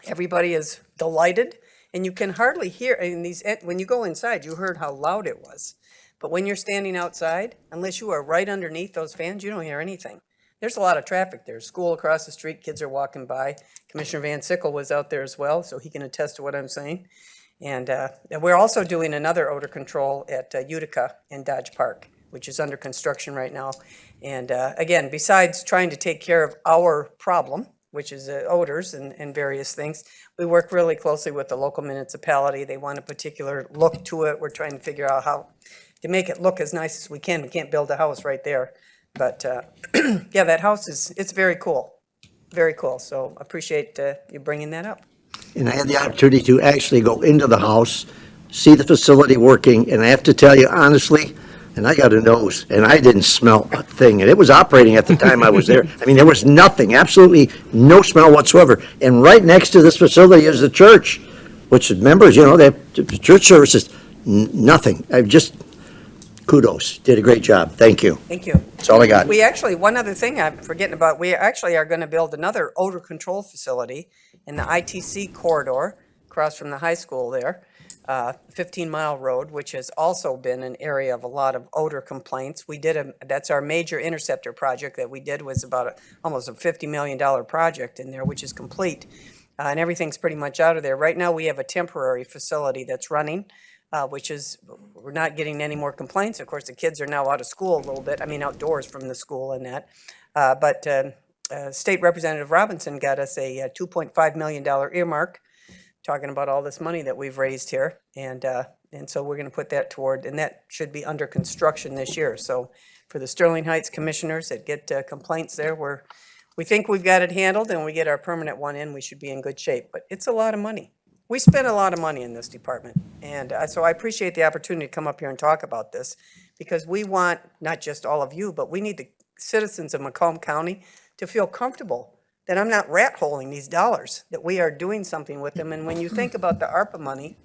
Everybody is delighted, And you can hardly hear, and when you go inside, you heard how loud it was. But when you're standing outside, unless you are right underneath those fans, you don't hear anything. There's a lot of traffic there. School across the street, kids are walking by. Commissioner Van Sickle was out there as well, so he can attest to what I'm saying. And we're also doing another odor control at Utica in Dodge Park, which is under construction right now. And again, besides trying to take care of our problem, which is odors and various things, we work really closely with the local municipality. They want a particular look to it. We're trying to figure out how to make it look as nice as we can. We can't build a house right there. But yeah, that house it's very cool. Very cool. So appreciate you bringing that up. And I had the opportunity to actually go into the house, see the facility working, and I have to tell you honestly, and I got a nose, and I didn't smell a thing, and it was operating at the time I was there. I mean, there was nothing, absolutely no smell whatsoever. And right next to this facility is the church, which is members, the church services, nothing. I just, kudos, did a great job. Thank you. Thank you. That's all I got. We actually, one other thing I'm forgetting about, we actually are going to build another odor control facility in the ITC corridor across from the high school there, 15-mile road, which has also been an area of a lot of odor complaints. That's our major interceptor project that we did, was about almost a $50 million project in there, which is complete. And everything's pretty much out of there. Right now, we have a temporary facility that's running, which is, we're not getting any more complaints. Of course, the kids are now out of school a little bit, outdoors from the school and that. But State Representative Robinson got us a $2.5 million earmark, talking about all this money that we've raised here. And so we're going to put that toward, and that should be under construction this year. So for the Sterling Heights commissioners that get complaints there, we think we've got it handled, and we get our permanent one in, we should be in good shape. But it's a lot of money. We spend a lot of money in this department. And so I appreciate the opportunity to come up here and talk about this, because we want not just all of you, but we need the citizens of Macomb County to feel comfortable that I'm not rat holing these dollars, that we are doing something with them. And when you think about the ARPA money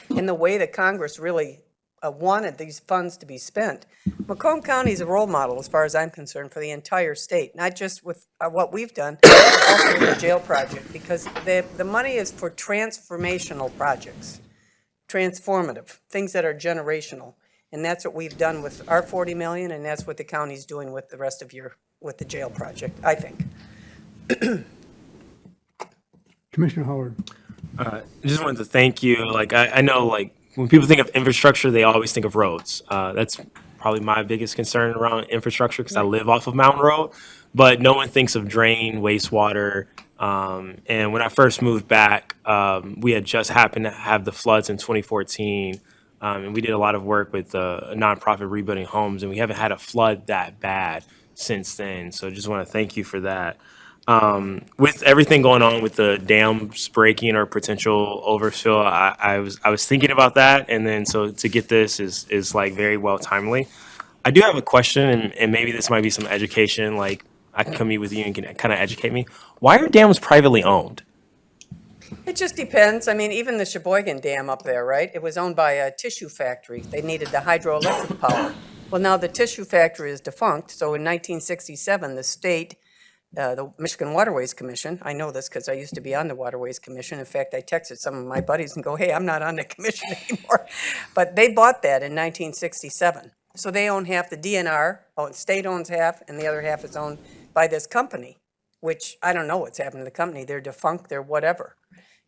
and the way that Congress really wanted these funds to be spent, Macomb County is a role model, as far as I'm concerned, for the entire state, not just with what we've done, but also with the jail project, because the money is for transformational projects, transformative, things that are generational. And that's what we've done with our 40 million, and that's what the county's doing with the rest of with the jail project, I think. Commissioner Howard. I just wanted to thank you. I know, when people think of infrastructure, they always think of roads. That's probably my biggest concern around infrastructure, because I live off of Mountain Road, but no one thinks of drain, wastewater. And when I first moved back, we had just happened to have the floods in 2014. And we did a lot of work with a nonprofit rebuilding homes, and we haven't had a flood that bad since then. So just want to thank you for that. With everything going on with the dams breaking or potential overfill, I was thinking about that, and then so to get this is very well timely. I do have a question, and maybe this might be some education. I can come meet with you and can kind of educate me. Why are dams privately owned? It just depends. Even the Sheboygan Dam up there, right? It was owned by a tissue factory. They needed the hydroelectric power. Well, now the tissue factory is defunct. So in 1967, the state, the Michigan Waterways Commission, I know this because I used to be on the Waterways Commission. In fact, I texted some of my buddies and go, hey, I'm not on the commission anymore. But they bought that in 1967. So they own half. The DNR, the state owns half, and the other half is owned by this company, which I don't know what's happened to the company. They're defunct, they're whatever.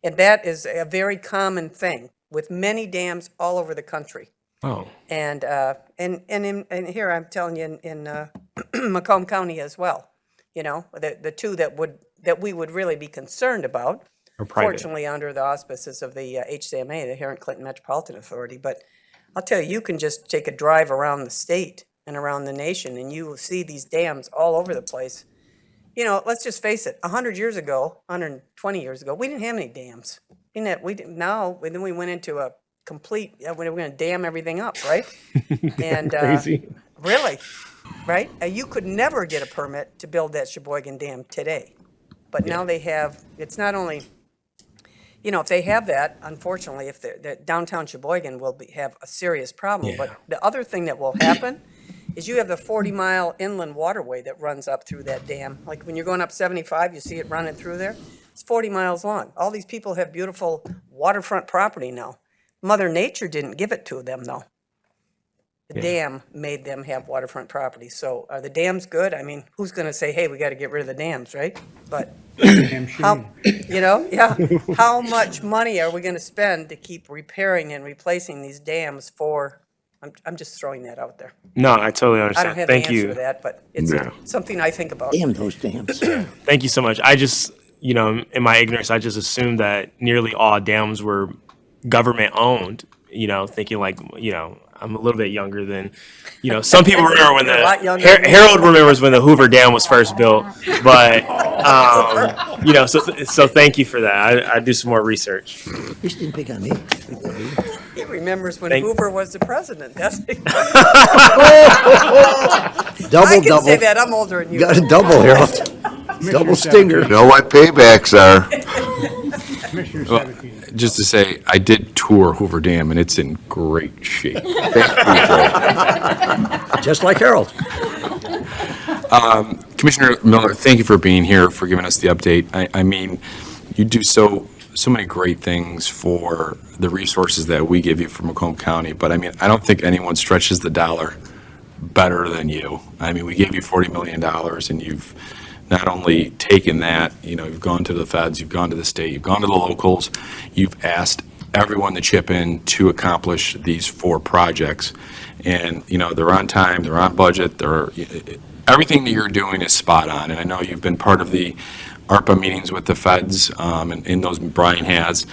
And that is a very common thing with many dams all over the country. Oh. And here I'm telling you in Macomb County as well. The two that we would really be concerned about, fortunately under the auspices of the HCMA, the Huron Clinton Metropolitan Authority. But I'll tell you, you can just take a drive around the state and around the nation, and you will see these dams all over the place. Let's just face it, 100 years ago, 120 years ago, we didn't have any dams. Then we went into a complete, we're going to dam everything up, right? And Crazy. Really, right? You could never get a permit to build that Sheboygan Dam today. But now they have, it's not only, if they have that, unfortunately, if the downtown Sheboygan will have a serious problem. Yeah. But the other thing that will happen is you have the 40-mile inland waterway that runs up through that dam. Like when you're going up 75, you see it running through there. It's 40 miles long. All these people have beautiful waterfront property now. Mother Nature didn't give it to them, though. The dam made them have waterfront property. So are the dams good? I mean, who's going to say, hey, we got to get rid of the dams, right? But how, how much money are we going to spend to keep repairing and replacing these dams for? I'm just throwing that out there. No, I totally I understand. don't have the Thank answer you. to that, but it's something I think about. Damn those dams. Thank you so much. I just, in my ignorance, I just assumed that nearly all dams were government owned, thinking like, I'm a little bit younger than, some people remember when You're a lot younger than me. Harold remembers when the Hoover Dam was first built, but, so thank you for that. I do some more research. You didn't pick on me. He remembers when Thank- Hoover was the president. That's Double, I can double. say that. I'm older than you. Got a double, Harold. Double stinger. You know what paybacks are. Commissioner Well, 17. just to say, I did tour Hoover Dam, and it's in great shape. Just like Harold. Commissioner Miller, thank you for being here, for giving us the update. I mean, you do so many great things for the resources that we give you from Macomb County, but I mean, I don't think anyone stretches the dollar better than you. I mean, we gave you $40 million, and you've not only taken that, you've gone to the feds, you've gone to the state, you've gone to the locals, you've asked everyone to chip in to accomplish these 4 projects. And, they're on time, they're on budget, everything that you're doing is spot on. And I know you've been part of the ARPA meetings with the feds, and in those Brian has,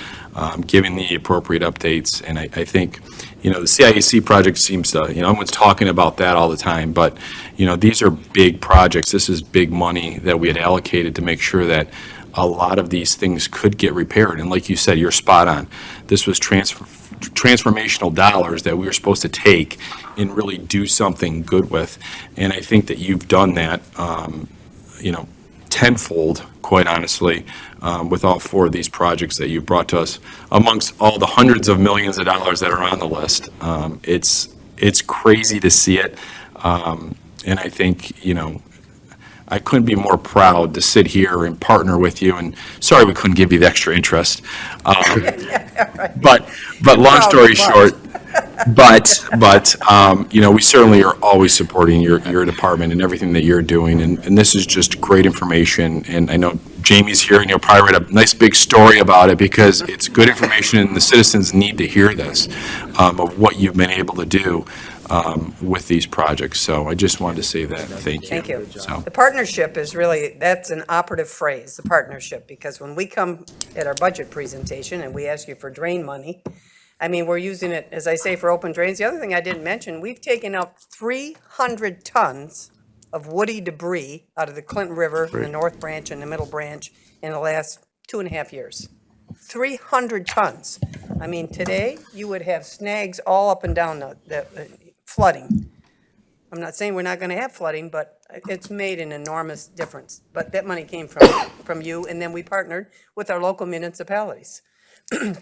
giving the appropriate updates. And I think, the CIAC project seems to, everyone's talking about that all the time, but, these are big projects. This is big money that we had allocated to make sure that a lot of these things could get repaired. And like you said, you're spot on. This was transformational dollars that we were supposed to take and really do something good with. And I think that you've done that, tenfold, quite honestly, with all 4 of these projects that you've brought to us, amongst all the hundreds of millions of dollars that are on the list. It's crazy to see it. And I think, I couldn't be more proud to sit here and partner with you. And sorry we couldn't give you the extra interest. But long story short, we certainly are always supporting your department and everything that you're doing. And this is just great information. And I know Jamie's here, and you'll probably write a nice big story about it, because it's good information and the citizens need to hear this, of what you've been able to do with these projects. So I just wanted to say that. Thank you. Thank you. So, The partnership is really, that's an operative phrase, the partnership, because when we come at our budget presentation and we ask you for drain money, I mean, we're using it, as I say, for open drains. The other thing I didn't mention, we've taken out 300 tons of woody debris out of the Clinton River, the North Branch and the Middle Branch in the last 2.5 years. 300 tons. I mean, today, you would have snags all up and down the flooding. I'm not saying we're not going to have flooding, but it's made an enormous difference. But that money came from you, and then we partnered with our local municipalities.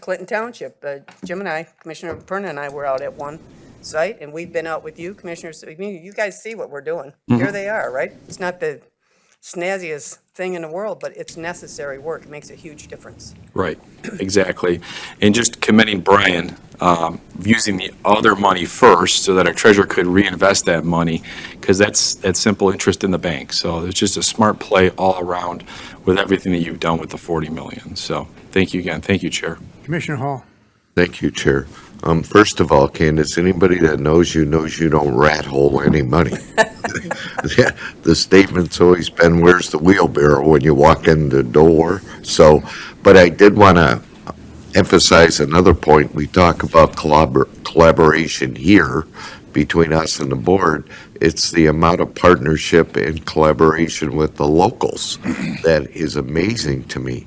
Clinton Township, Jim and I, Commissioner Perna and I were out at one site, and we've been out with you, commissioners. I mean, you guys see what we're doing. Here they are, right? It's not the snazziest thing in the world, but it's necessary work. It makes a huge difference. right, exactly. And just commending Brian, using the other money first so that our treasurer could reinvest that money, because that's simple interest in the bank. So it's just a smart play all around with everything that you've done with the 40 million. So thank you again. Thank you, Chair. Commissioner Hall. Thank you, Chair. First of all, Candace, anybody that knows you don't rat hole any money. The statement's always been, where's the wheelbarrow when you walk in the door? So, but I did want to emphasize another point. We talk about collaboration here between us and the board. It's the amount of partnership and collaboration with the locals that is amazing to me.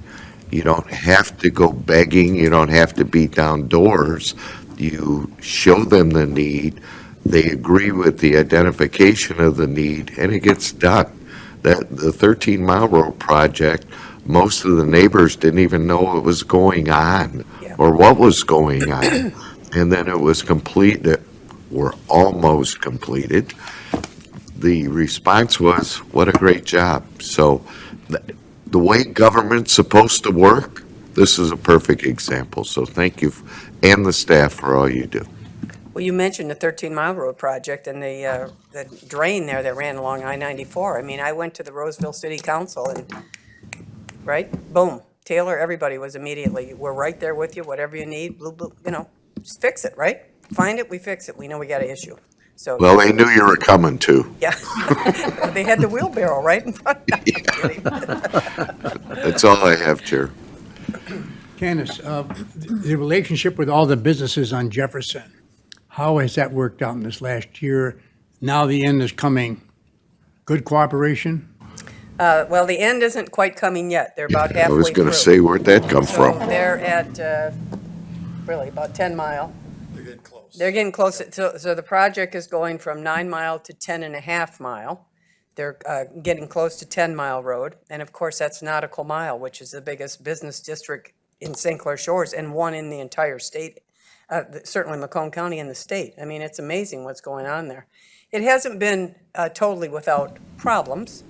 You don't have to go begging. You don't have to beat down doors. You show them the need. They agree with the identification of the need, and it gets done. That the 13 Mile Road project, most of the neighbors didn't even know what was going on or what was going on. And then it was completed, or almost completed. The response was, what a great job. So the way government's supposed to work, this is a perfect example. So thank you and the staff for all you do. Well, you mentioned the 13-mile road project and the drain there that ran along I-94. I mean, I went to the Roseville City Council and, right, boom, Taylor, everybody was immediately, we're right there with you, whatever you need, blue, just fix it, right? Find it, we fix it, we know we got an issue. So, Well, they knew you were coming too. yeah. They had the wheelbarrow right in front. No, I'm kidding. That's all I have, Chair. Candace, the relationship with all the businesses on Jefferson, how has that worked out in this last year? Now the end is coming. Good cooperation? Well, the end isn't quite coming yet. They're about halfway I through. was going to say, where'd that come So from? they're at, really, about 10 mile. They're getting close. They're getting close. So the project is going from 9 mile to 10.5 mile. They're getting close to 10-mile road. And of course, that's Nautical Mile, which is the biggest business district in St. Clair Shores and one in the entire state, certainly Macomb County and the state. I mean, it's amazing what's going on there. It hasn't been totally without problems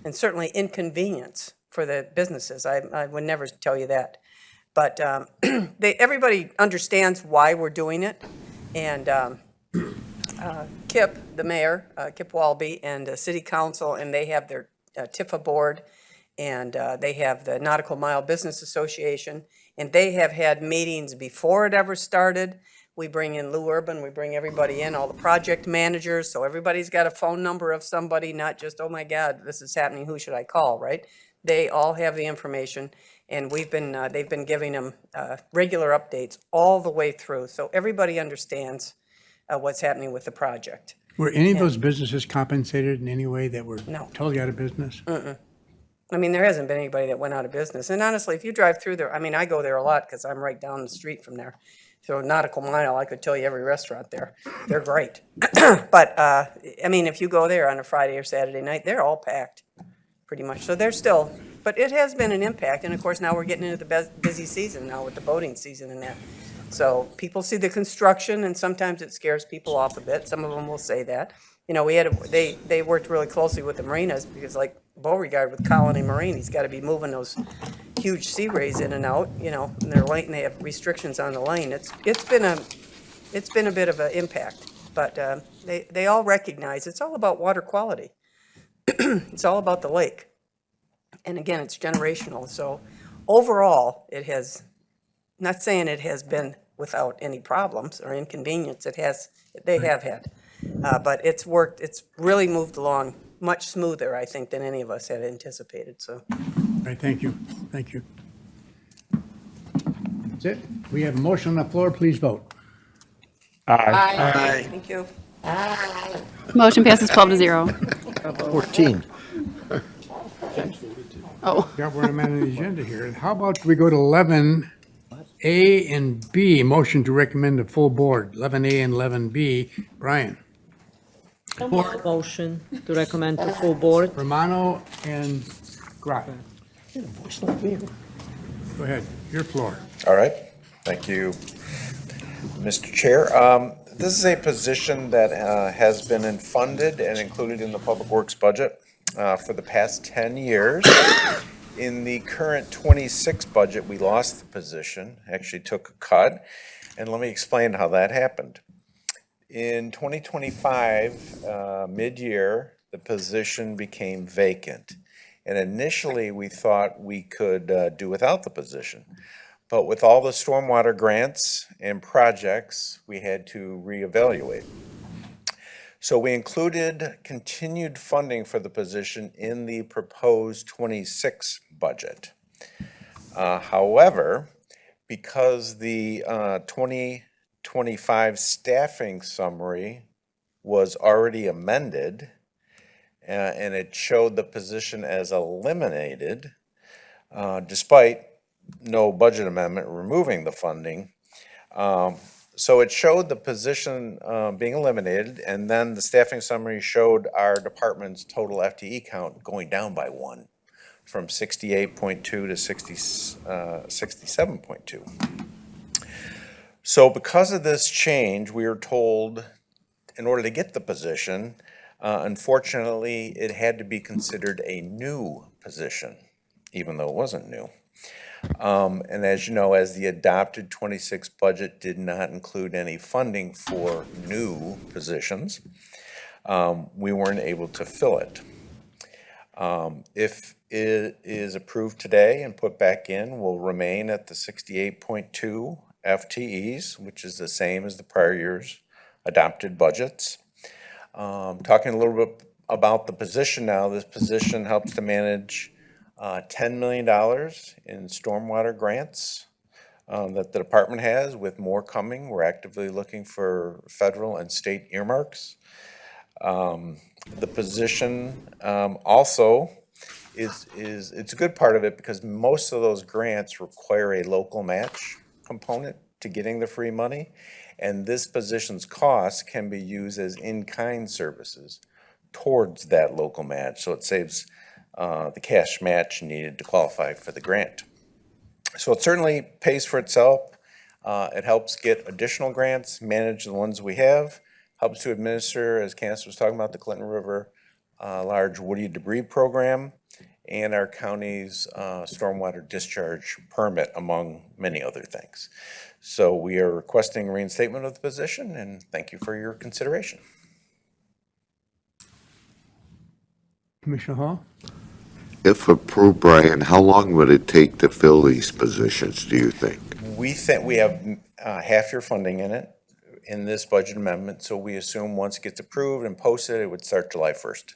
and certainly inconvenience for the businesses. I would never tell you that. But everybody understands why we're doing it. And Kip, the mayor, Kip Walby, and the city council, and they have their TIFA board, and they have the Nautical Mile Business Association, and they have had meetings before it ever started. We bring in Lou Urban, we bring everybody in, all the project managers, so everybody's got a phone number of somebody, not just, oh my God, this is happening, who should I call, right? They all have the information, and they've been giving them regular updates all the way through, so everybody understands what's happening with the project. Were any of those businesses compensated in any way that were No. totally out of business? I mean, there hasn't been anybody that went out of business. And honestly, if you drive through there, I mean, I go there a lot because I'm right down the street from there. So Nautical Mile, I could tell you every restaurant there. They're great. But, I mean, if you go there on a Friday or Saturday night, they're all packed, pretty much. So they're still, but it has been an impact. And of course, now we're getting into the busy season now with the boating season and that. So people see the construction and sometimes it scares people off a bit. Some of them will say that. You know, they worked really closely with the marinas because like Beauregard with Colony Marine, he's got to be moving those huge sea rays in and out, you know, and they're lane, they have restrictions on the lane. It's been a bit of an impact, but they all recognize it's all about water quality. It's all about the lake. And again, it's generational. So overall, it has, not saying it has been without any problems or inconvenience. They have had. But it's worked, it's really moved along much smoother, I think, than any of us had anticipated, so. All right, thank you. Thank you. That's it. We have a motion on the floor. Please vote. Aye. Thank you. Motion passes 12-0. 14. Oh, Got where I'm at on the agenda here. How about we go to 11A and B, motion to recommend the full board, 11A and 11B. Brian? Motion to recommend to full board. Romano and Groff. Go ahead, your floor. All right, thank you, Mr. Chair. This is a position that has been funded and included in the Public Works budget for the past 10 years. In the current 26 budget, we lost the position, actually took a cut, and let me explain how that happened. In 2025, mid-year, the position became vacant. And initially, we thought we could do without the position. But with all the stormwater grants and projects, we had to reevaluate. So we included continued funding for the position in the proposed 26 budget. However, because the 2025 staffing summary was already amended, and it showed the position as eliminated, despite no budget amendment removing the funding. So it showed the position being eliminated, and then the staffing summary showed our department's total FTE count going down by 1, from 68.2 to 67.2. So because of this change, we were told, in order to get the position, unfortunately, it had to be considered a new position. even though it wasn't new. And as you know, as the adopted 26 budget did not include any funding for new positions, we weren't able to fill it. If it is approved today and put back in, we'll remain at the 68.2 FTEs, which is the same as the prior year's adopted budgets. Talking a little bit about the position now, this position helps to manage $10 million in stormwater grants that the department has, with more coming. We're actively looking for federal and state earmarks. The position also it's a good part of it because most of those grants require a local match component to getting the free money. And this position's costs can be used as in-kind services towards that local match. So it saves the cash match needed to qualify for the grant. So it certainly pays for itself. It helps get additional grants, manage the ones we have, helps to administer, as Candace was talking about, the Clinton River large woody debris program, and our county's stormwater discharge permit, among many other things. So we are requesting reinstatement of the position, and thank you for your consideration. Commissioner Hall? If approved, Brian, how long would it take to fill these positions, do you think? We think we have half your funding in it, in this budget amendment, so we assume once it gets approved and posted, it would start July 1st.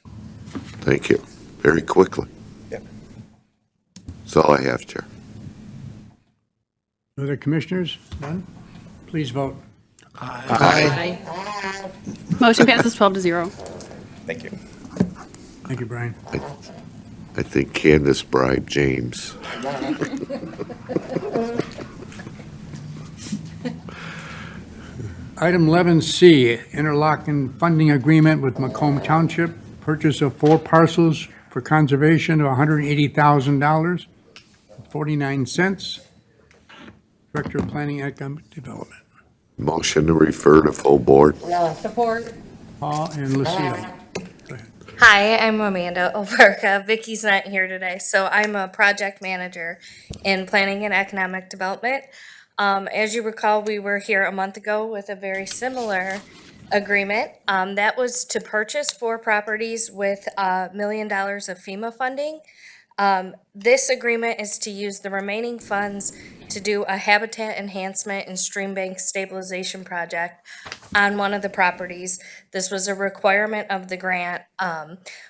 Thank you. Very quickly. Yep. That's all I have, Chair. Other commissioners? None? Please vote. Aye. Motion passes 12-0. Thank you. Thank you, Brian. I think Candace bribed James. Item 11C, interlocking funding agreement with Macomb Township, purchase of 4 parcels for conservation of $180,000, 49 cents. Director of Planning and Economic Development. Motion to refer to full board. Support. Paul and Lucille. Hi, I'm Amanda Oberka. Vicky's not here today, so I'm a project manager in Planning and Economic Development. As you recall, we were here a month ago with a very similar agreement. That was to purchase 4 properties with $1 million of FEMA funding. This agreement is to use the remaining funds to do a habitat enhancement and stream bank stabilization project on one of the properties. This was a requirement of the grant.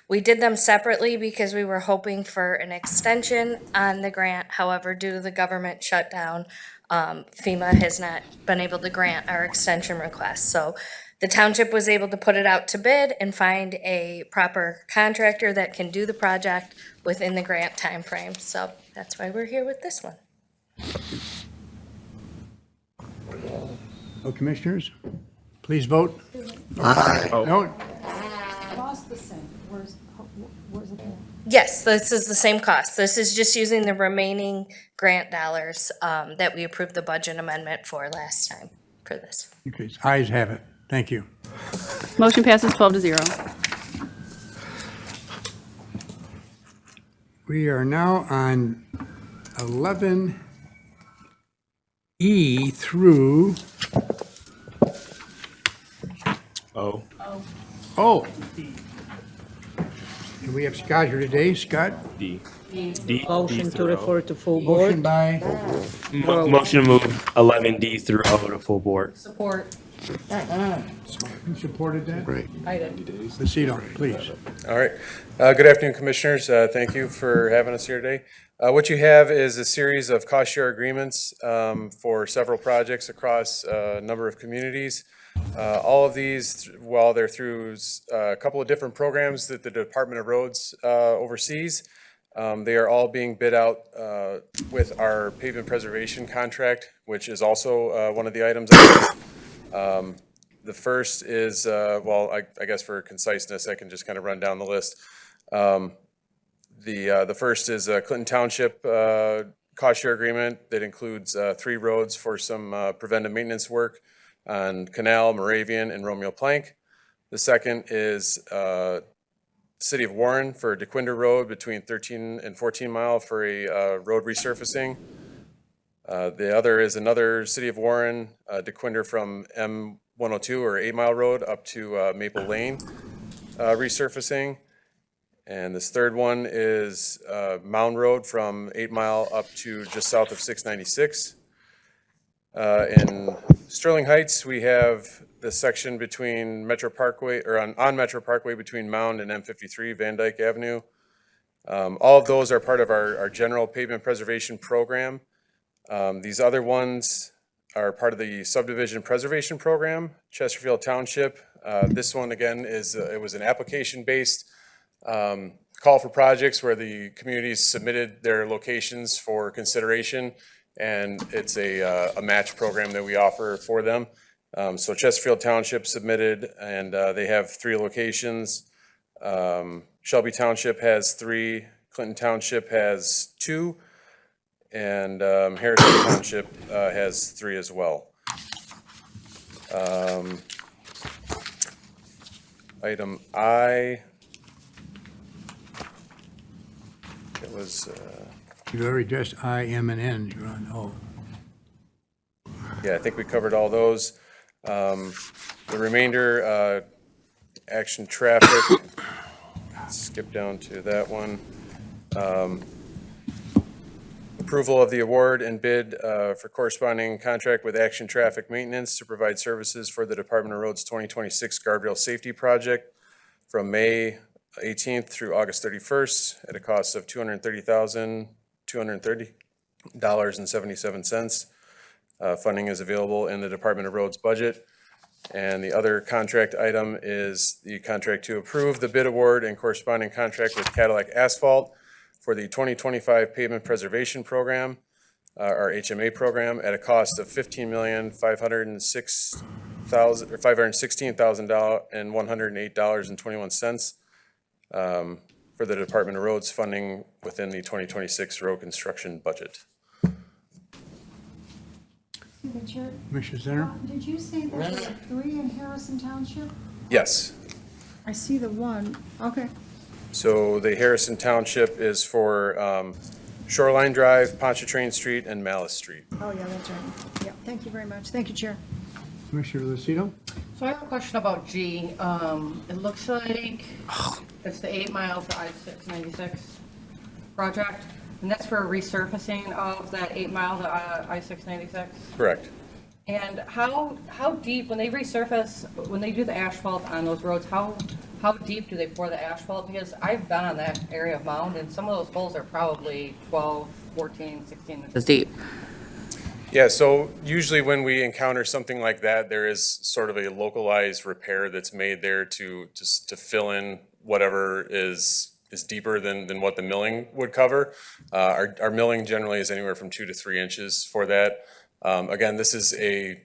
We did them separately because we were hoping for an extension on the grant. However, due to the government shutdown, FEMA has not been able to grant our extension request. So the township was able to put it out to bid and find a proper contractor that can do the project within the grant timeframe. So that's why we're here with this one. No commissioners? Please vote. Aye. No? Yes, this is the same cost. This is just using the remaining grant dollars that we approved the budget amendment for last time for this. Okay, ayes have it. Thank you. Motion passes 12-0. We are now on 11E through Oh. O. And we have Scott here today. Scott? D. Motion to refer to full Motion board. by, Motion to move 11D through O to full board. Support. who supported that? Right. I did. Lucido, please. All right. Good afternoon, Commissioners. Thank you for having us here today. What you have is a series of cost share agreements for several projects across a number of communities. All of these, while they're through a couple of different programs that the Department of Roads oversees, they are all being bid out with our pavement preservation contract, which is also one of the items on this. The first is, well, I guess for conciseness, I can just kind of run down the list. The first is Clinton Township cost share agreement that includes 3 roads for some preventive maintenance work on Canal, Moravian, and Romeo Plank. The second is City of Warren for Dequindre Road between 13 and 14 Mile for a road resurfacing. The other is another City of Warren, Dequindre from M102 or 8 Mile Road up to Maple Lane resurfacing. And this third one is Mound Road from 8 Mile up to just south of 696. In Sterling Heights, we have the section between Metro Parkway, or on Metro Parkway between Mound and M53 Van Dyke Avenue. All of those are part of our general pavement preservation program. These other ones are part of the subdivision preservation program, Chesterfield Township. This one, again, it was an application-based call for projects where the communities submitted their locations for consideration, and it's a match program that we offer for them. So Chesterfield Township submitted, and they have 3 locations. Shelby Township has 3, Clinton Township has 2, and Harrison Township has 3 as well. Item I, it was, You've already addressed I, M, and N, you're on O. yeah, I think we covered all those. The remainder, action traffic, skip down to that one. Approval of the award and bid for corresponding contract with Action Traffic Maintenance to provide services for the Department of Roads 2026 Guardrail Safety Project from May 18th through August 31st at a cost of $230,230.77. Funding is available in the Department of Roads budget. And the other contract item is the contract to approve the bid award and corresponding contract with Cadillac Asphalt for the 2025 Pavement Preservation Program, our HMA program, at a cost of $516,108.21 for the Department of Roads funding within the 2026 road construction budget. Commissioner Center? Did you say there were 3 in Harrison Township? Yes. I see the one. Okay. So the Harrison Township is for Shoreline Drive, Pontchartrain Street, and Malice Street. Oh, yeah, that's right. Yeah, thank you very much. Thank you, Chair. Commissioner Lucido? So I have a question about G. It looks like it's the 8 Mile to I-696 project, and that's for resurfacing of that 8 Mile to I-696? Correct. And how deep, when they resurface, when they do the asphalt on those roads, how deep do they pour the asphalt? Because I've been on that area of Mound, and some of those holes are probably 12, 14, 16 inches deep. Yeah, so usually when we encounter something like that, there is sort of a localized repair that's made there to fill in whatever is deeper than what the milling would cover. Our milling generally is anywhere from 2 to 3 inches for that. Again, this is a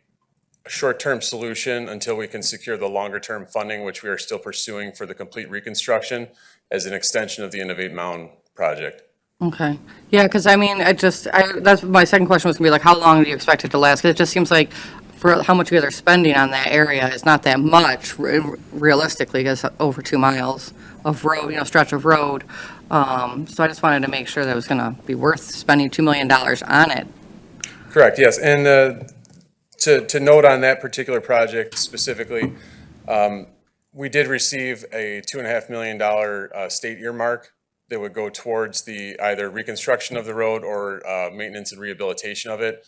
short-term solution until we can secure the longer-term funding, which we are still pursuing for the complete reconstruction as an extension of the Innovate Mound project. Okay. Yeah, because I mean, that's my second question was gonna be like, how long do you expect it to last? Because it just seems like for how much you guys are spending on that area, it's not that much realistically, because over 2 miles of road, stretch of road. So I just wanted to make sure that it was gonna be worth spending $2 million on it. Correct, yes. And to note on that particular project specifically, we did receive a $2.5 million state earmark that would go towards the either reconstruction of the road or maintenance and rehabilitation of it.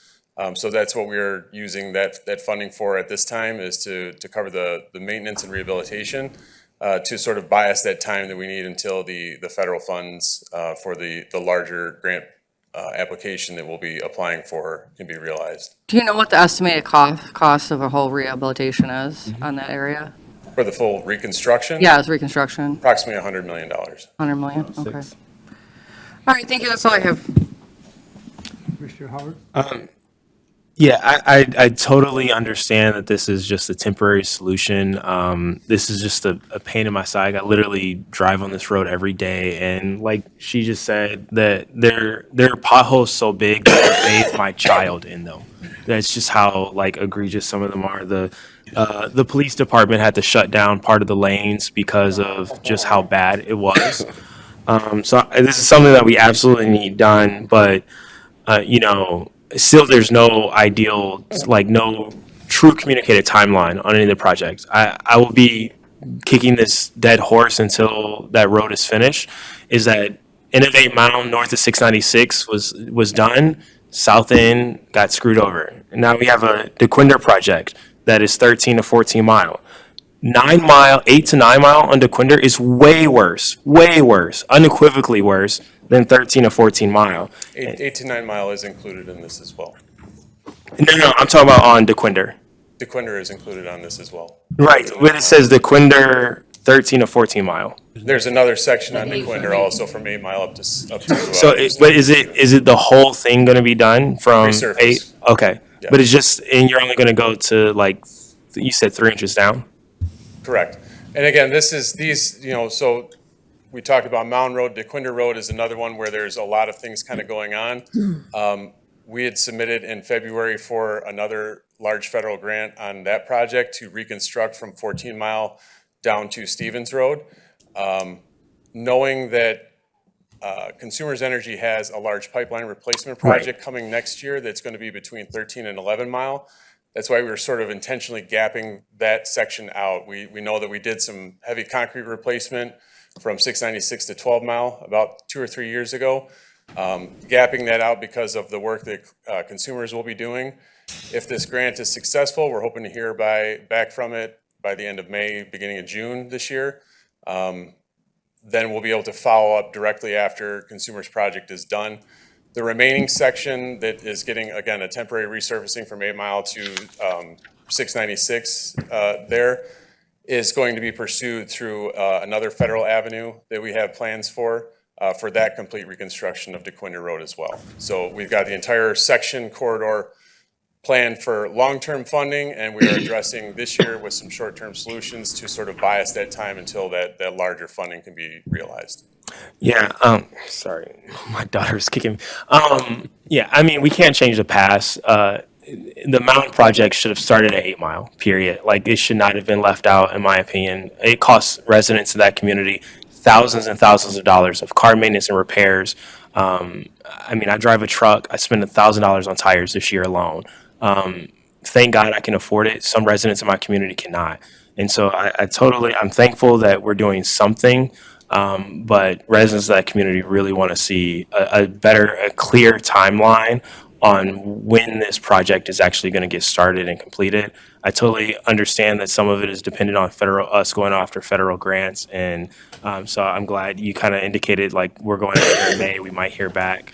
So that's what we're using that funding for at this time, is to cover the maintenance and rehabilitation, to sort of buy us that time that we need until the federal funds for the larger grant application that we'll be applying for can be realized. Do you know what the estimated cost of a whole rehabilitation is on that area? For the full reconstruction? Yeah, it's reconstruction. Approximately $100 million. 100 million, okay. All right, thank you, that's all I have. Commissioner Howard? Yeah, I totally understand that this is just a temporary solution. This is just a pain in my side. I literally drive on this road every day, and like she just said, that there are potholes so big that I bathe my child in them. That's just how like egregious some of them are. The police department had to shut down part of the lanes because of just how bad it was. This is something that we absolutely need done, but still there's no ideal, like no true communicated timeline on any of the projects. I will be kicking this dead horse until that road is finished, is that Innovate Mound north of 696 was done, south end got screwed over. And now we have a Dequindre project that is 13 to 14 mile. 9 mile, 8 to 9 mile on Dequindre is way worse, unequivocally worse than 13 to 14 mile. 8 to 9 mile is included in this as well. No, I'm talking about on Dequindre. Dequindre is included on this as well. Right, but it says Dequindre 13 to 14 mile. There's another section on Dequindre also from 8 mile up to. So, but is it the whole thing going to be done from Resurface. 8? Okay, Yeah. but it's just, and you're only going to go to like, you said 3 inches down? Correct. And again, this is so we talked about Mound Road. Dequindre Road is another one where there's a lot of things kind of going on. We had submitted in February for another large federal grant on that project to reconstruct from 14 mile down to Stevens Road. Knowing that Consumers Energy has a large pipeline replacement project coming next year that's going to be between 13 and 11 mile. That's why we were sort of intentionally gapping that section out. We know that we did some heavy concrete replacement from 696 to 12 mile about 2 or 3 years ago. Gapping that out because of the work that consumers will be doing. If this grant is successful, we're hoping to hear back from it by the end of May, beginning of June this year. Then we'll be able to follow up directly after Consumers Project is done. The remaining section that is getting, again, a temporary resurfacing from 8 mile to 696 there is going to be pursued through another federal avenue that we have plans for that complete reconstruction of Dequindre Road as well. So we've got the entire section corridor planned for long-term funding, and we are addressing this year with some short-term solutions to sort of bias that time until that larger funding can be realized. Yeah, sorry, my daughter's kicking me. Yeah, I mean, we can't change the past. The Mountain Project should have started at 8 mile, period. Like, it should not have been left out, in my opinion. It costs residents of that community thousands and thousands of dollars of car maintenance and repairs. I mean, I drive a truck. I spend $1,000 on tires this year alone. Thank God I can afford it. Some residents in my community cannot. And so I'm thankful that we're doing something. But residents of that community really want to see a clear timeline on when this project is actually going to get started and completed. I totally understand that some of it is dependent on us going after federal grants. And so I'm glad you kind of indicated like we're going after in May, we might hear back.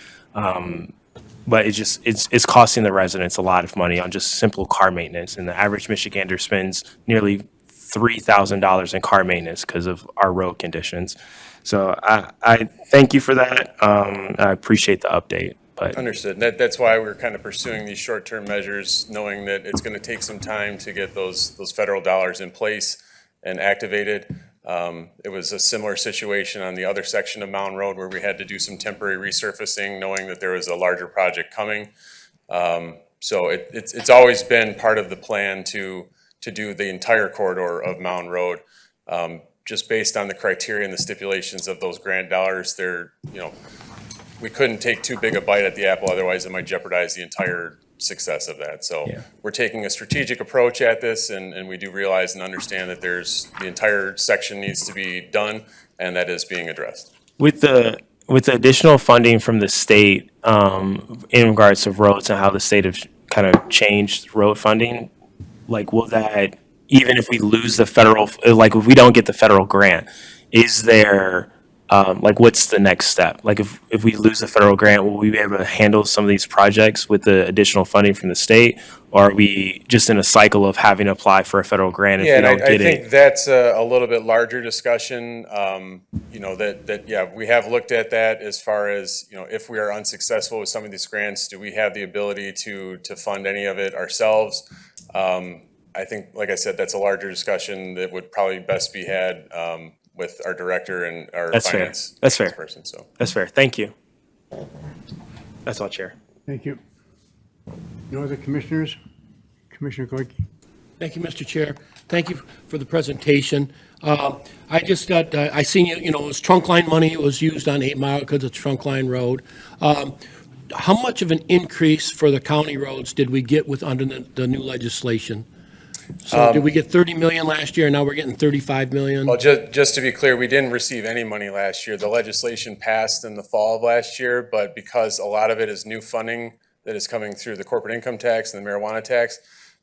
But it's costing the residents a lot of money on just simple car maintenance. And the average Michigander spends nearly $3,000 in car maintenance because of our road conditions. So I thank you for that. I appreciate the update. But Understood. That's why we're kind of pursuing these short-term measures, knowing that it's going to take some time to get those federal dollars in place and activated. It was a similar situation on the other section of Mountain Road where we had to do some temporary resurfacing, knowing that there was a larger project coming. So it's always been part of the plan to do the entire corridor of Mountain Road. Just based on the criteria and the stipulations of those grant dollars, we couldn't take too big a bite at the apple, otherwise it might jeopardize the entire success of that. So we're taking a strategic approach at this, and we do realize and understand that the entire section needs to be done, and that is being addressed. with the additional funding from the state in regards to roads and how the state have kind of changed road funding, like will that, even if we lose the federal, like if we don't get the federal grant, is there like what's the next step? Like if we lose a federal grant, will we be able to handle some of these projects with the additional funding from the state? Or are we just in a cycle of having to apply for a federal grant if Yeah, we and don't I get think it? that's a little bit larger discussion. Yeah, we have looked at that as far as, if we are unsuccessful with some of these grants, do we have the ability to fund any of it ourselves? I think, like I said, that's a larger discussion that would probably best be had with our director and our That's fair. finance That's fair. person, so. That's fair. Thank you. That's all, Chair. Thank you. No other commissioners? Commissioner Goike? Thank you, Mr. Chair. Thank you for the presentation. I just got, I seen it was trunk line money. It was used on 8 Mile because it's trunk line road. How much of an increase for the county roads did we get with under the new legislation? So did we get 30 million last year and now we're getting 35 million? Well, just to be clear, we didn't receive any money last year. The legislation passed in the fall of last year, but because a lot of it is new funding that is coming through the corporate income tax and the marijuana tax,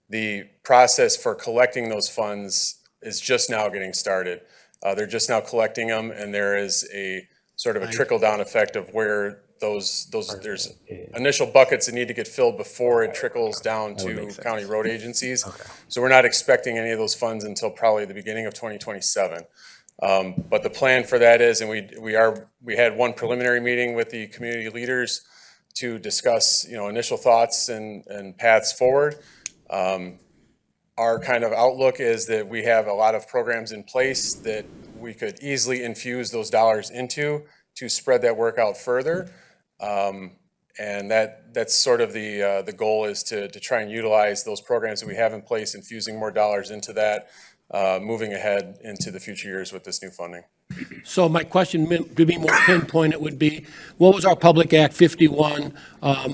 the process for collecting those funds is just now getting started. They're just now collecting them, and there is a sort of a trickle-down effect of where there's initial buckets that need to get filled before it trickles down to county road agencies. So we're not expecting any of those funds until probably the beginning of 2027. But the plan for that is, and we had one preliminary meeting with the community leaders to discuss, initial thoughts and paths forward. Our kind of outlook is that we have a lot of programs in place that we could easily infuse those dollars into to spread that work out further. And that's sort of the goal is to try and utilize those programs that we have in place, infusing more dollars into that, moving ahead into the future years with this new funding. So my question to be more pinpointed would be, what was our Public Act 51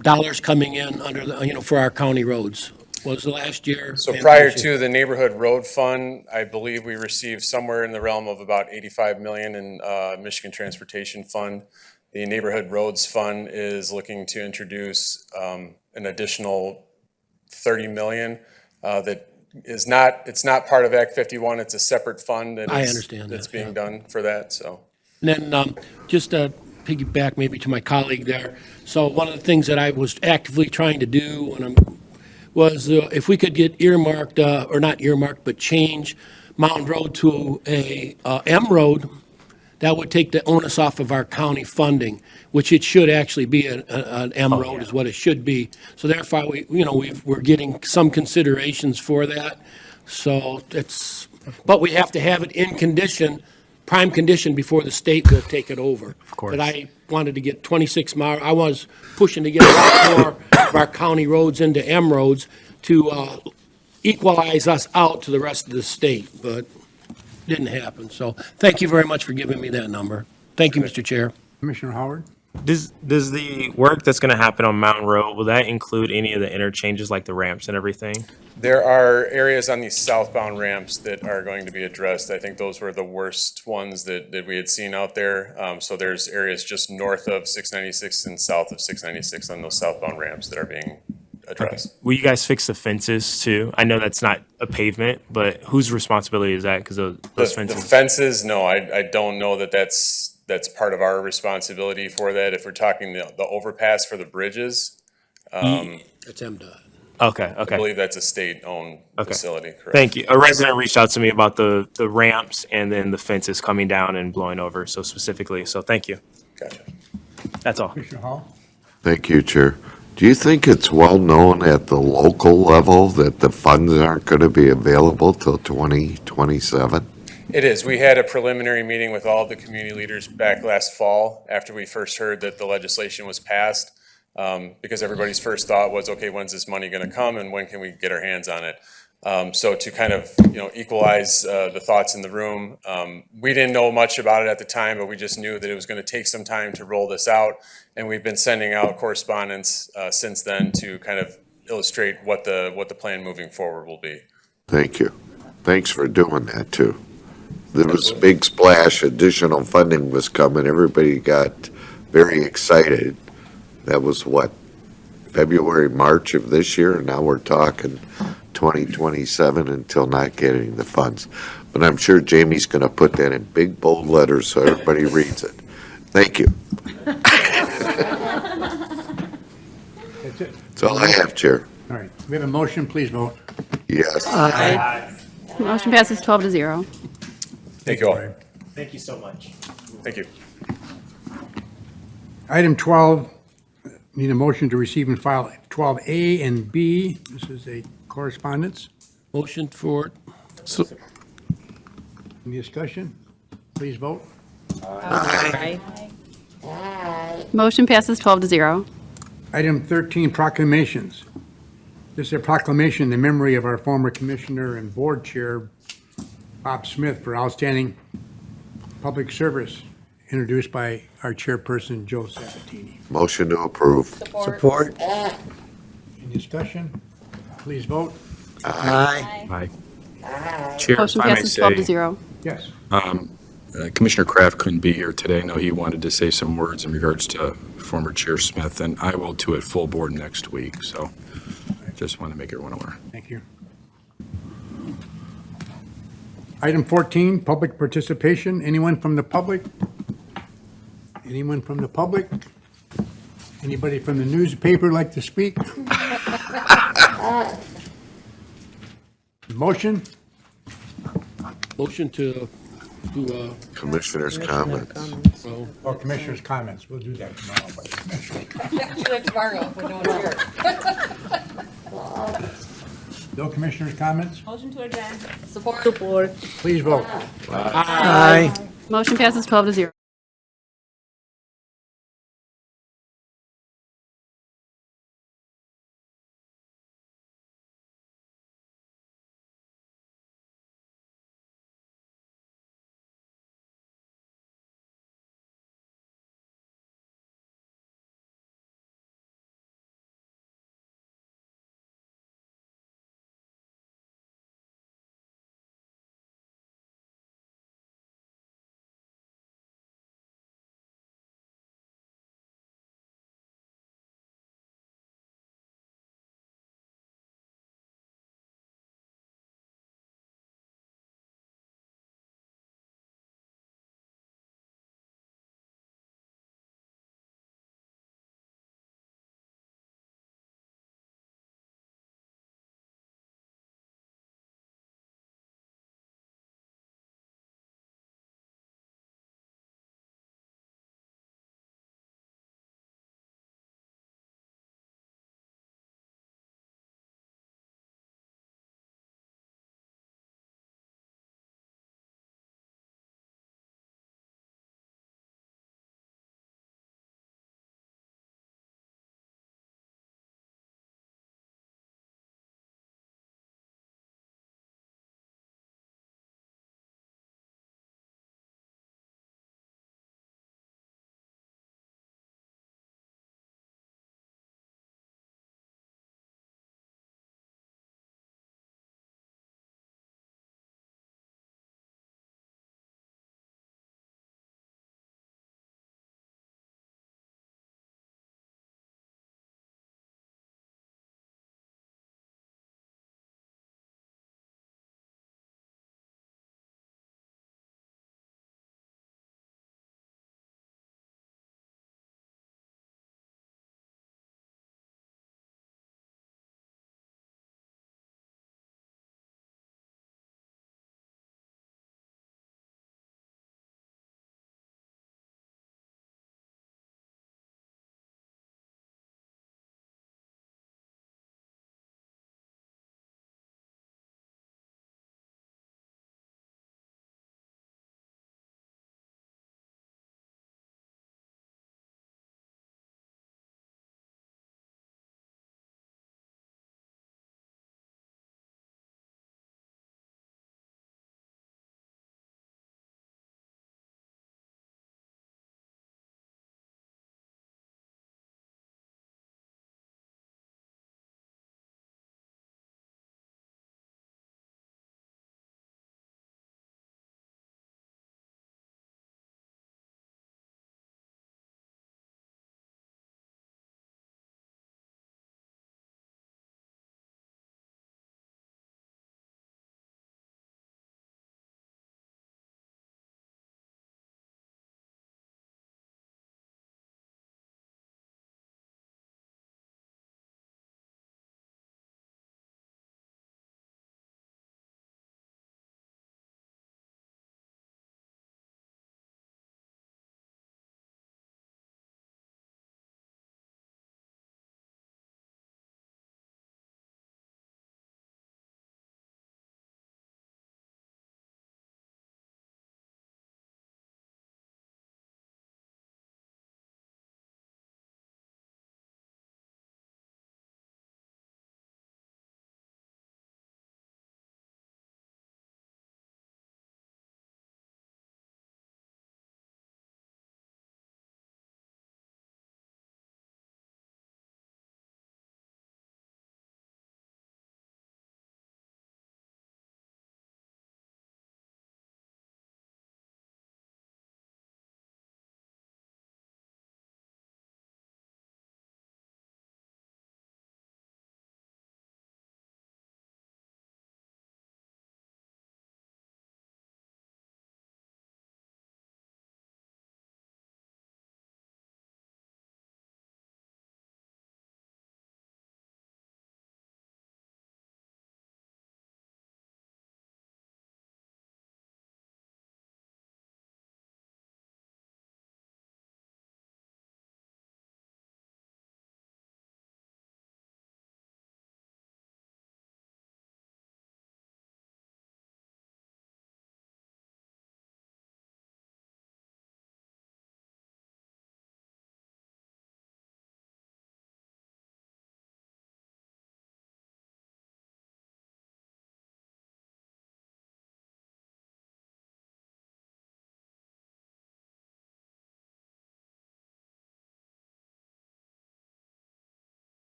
dollars coming in under the, for our county roads? Was the last year? So prior to the neighborhood road fund, I believe we received somewhere in the realm of about 85 million in Michigan Transportation Fund. The neighborhood roads fund is looking to introduce an additional 30 million that is not, it's not part of Act 51. It's a separate fund that I is, understand that's that, being yeah. done for that, so. And then just to piggyback maybe to my colleague there. So one of the things that I was actively trying to do was if we could get earmarked, or not earmarked, but change Mountain Road to a M Road, that would take the onus off of our county funding, which it should actually be an M Road is what it should be. So therefore, we're getting some considerations for that. So but we have to have it in condition, prime condition before the state will take it over. Of course. But I wanted to get 26 mile, I was pushing to get a lot more of our county roads into M roads to equalize us out to the rest of the state, but didn't happen. So thank you very much for giving me that number. Thank you, Mr. Chair. Commissioner Howard? Does the work that's going to happen on Mountain Road, will that include any of the interchanges like the ramps and everything? There are areas on these southbound ramps that are going to be addressed. I think those were the worst ones that we had seen out there. So there's areas just north of 696 and south of 696 on those southbound ramps that are being addressed. Will you guys fix the fences too? I know that's not a pavement, but whose responsibility is that? Because those The fences. fences, no, I don't know that that's part of our responsibility for that. If we're talking the overpass for the bridges, It's MDOT. Okay, I okay. believe that's a state-owned Okay. facility, correct? Thank you. A resident reached out to me about the ramps and then the fences coming down and blowing over, so specifically, so thank you. Gotcha. That's all. Commissioner Hall? Thank you, Chair. Do you think it's well known at the local level that the funds aren't going to be available till 2027? It is. We had a preliminary meeting with all the community leaders back last fall after we first heard that the legislation was passed, because everybody's first thought was, okay, when's this money going to come and when can we get our hands on it? So to kind of, equalize the thoughts in the room, we didn't know much about it at the time, but we just knew that it was going to take some time to roll this out. And we've been sending out correspondence since then to kind of illustrate what the plan moving forward will be. Thank you. Thanks for doing that, too. There was a big splash, additional funding was coming, everybody got very excited. That was what, February, March of this year, and now we're talking 2027 until not getting the funds. but I'm sure Jamie's going to put that in big bold letters so everybody reads it. Thank you. That's it. That's all I have, Chair. All right, we have a motion, please vote. Yes. Motion passes 12-0. Thank you all. Thank you so much. Thank you. Item 12, need a motion to receive and file 12A and B. This is a correspondence. Motion for, Any discussion? Please vote. Motion passes 12-0. Item 13, proclamations. This is a proclamation in memory of our former commissioner and board chair, Bob Smith, for outstanding public service, introduced by our chairperson, Joe Sabatini. Motion to approve. Support. Any discussion? Please vote. Aye. Chair, if Motion I may passes say, 12-0. Yes. Commissioner Kraft couldn't be here today. I know he wanted to say some words in regards to former Chair Smith, and I will too at full board next week, so I just want to make everyone aware. Thank you. Item 14, public participation. Anyone from the public? Anyone from the public? Anybody from the newspaper like to speak? Motion? motion to, Commissioners' comments. well, Or commissioners' comments? We'll do that tomorrow, but commissioners' comments. Do it tomorrow when no one's here. No commissioners' comments? Motion to adjourn. Support. Please vote. Aye. Motion passes 12-0.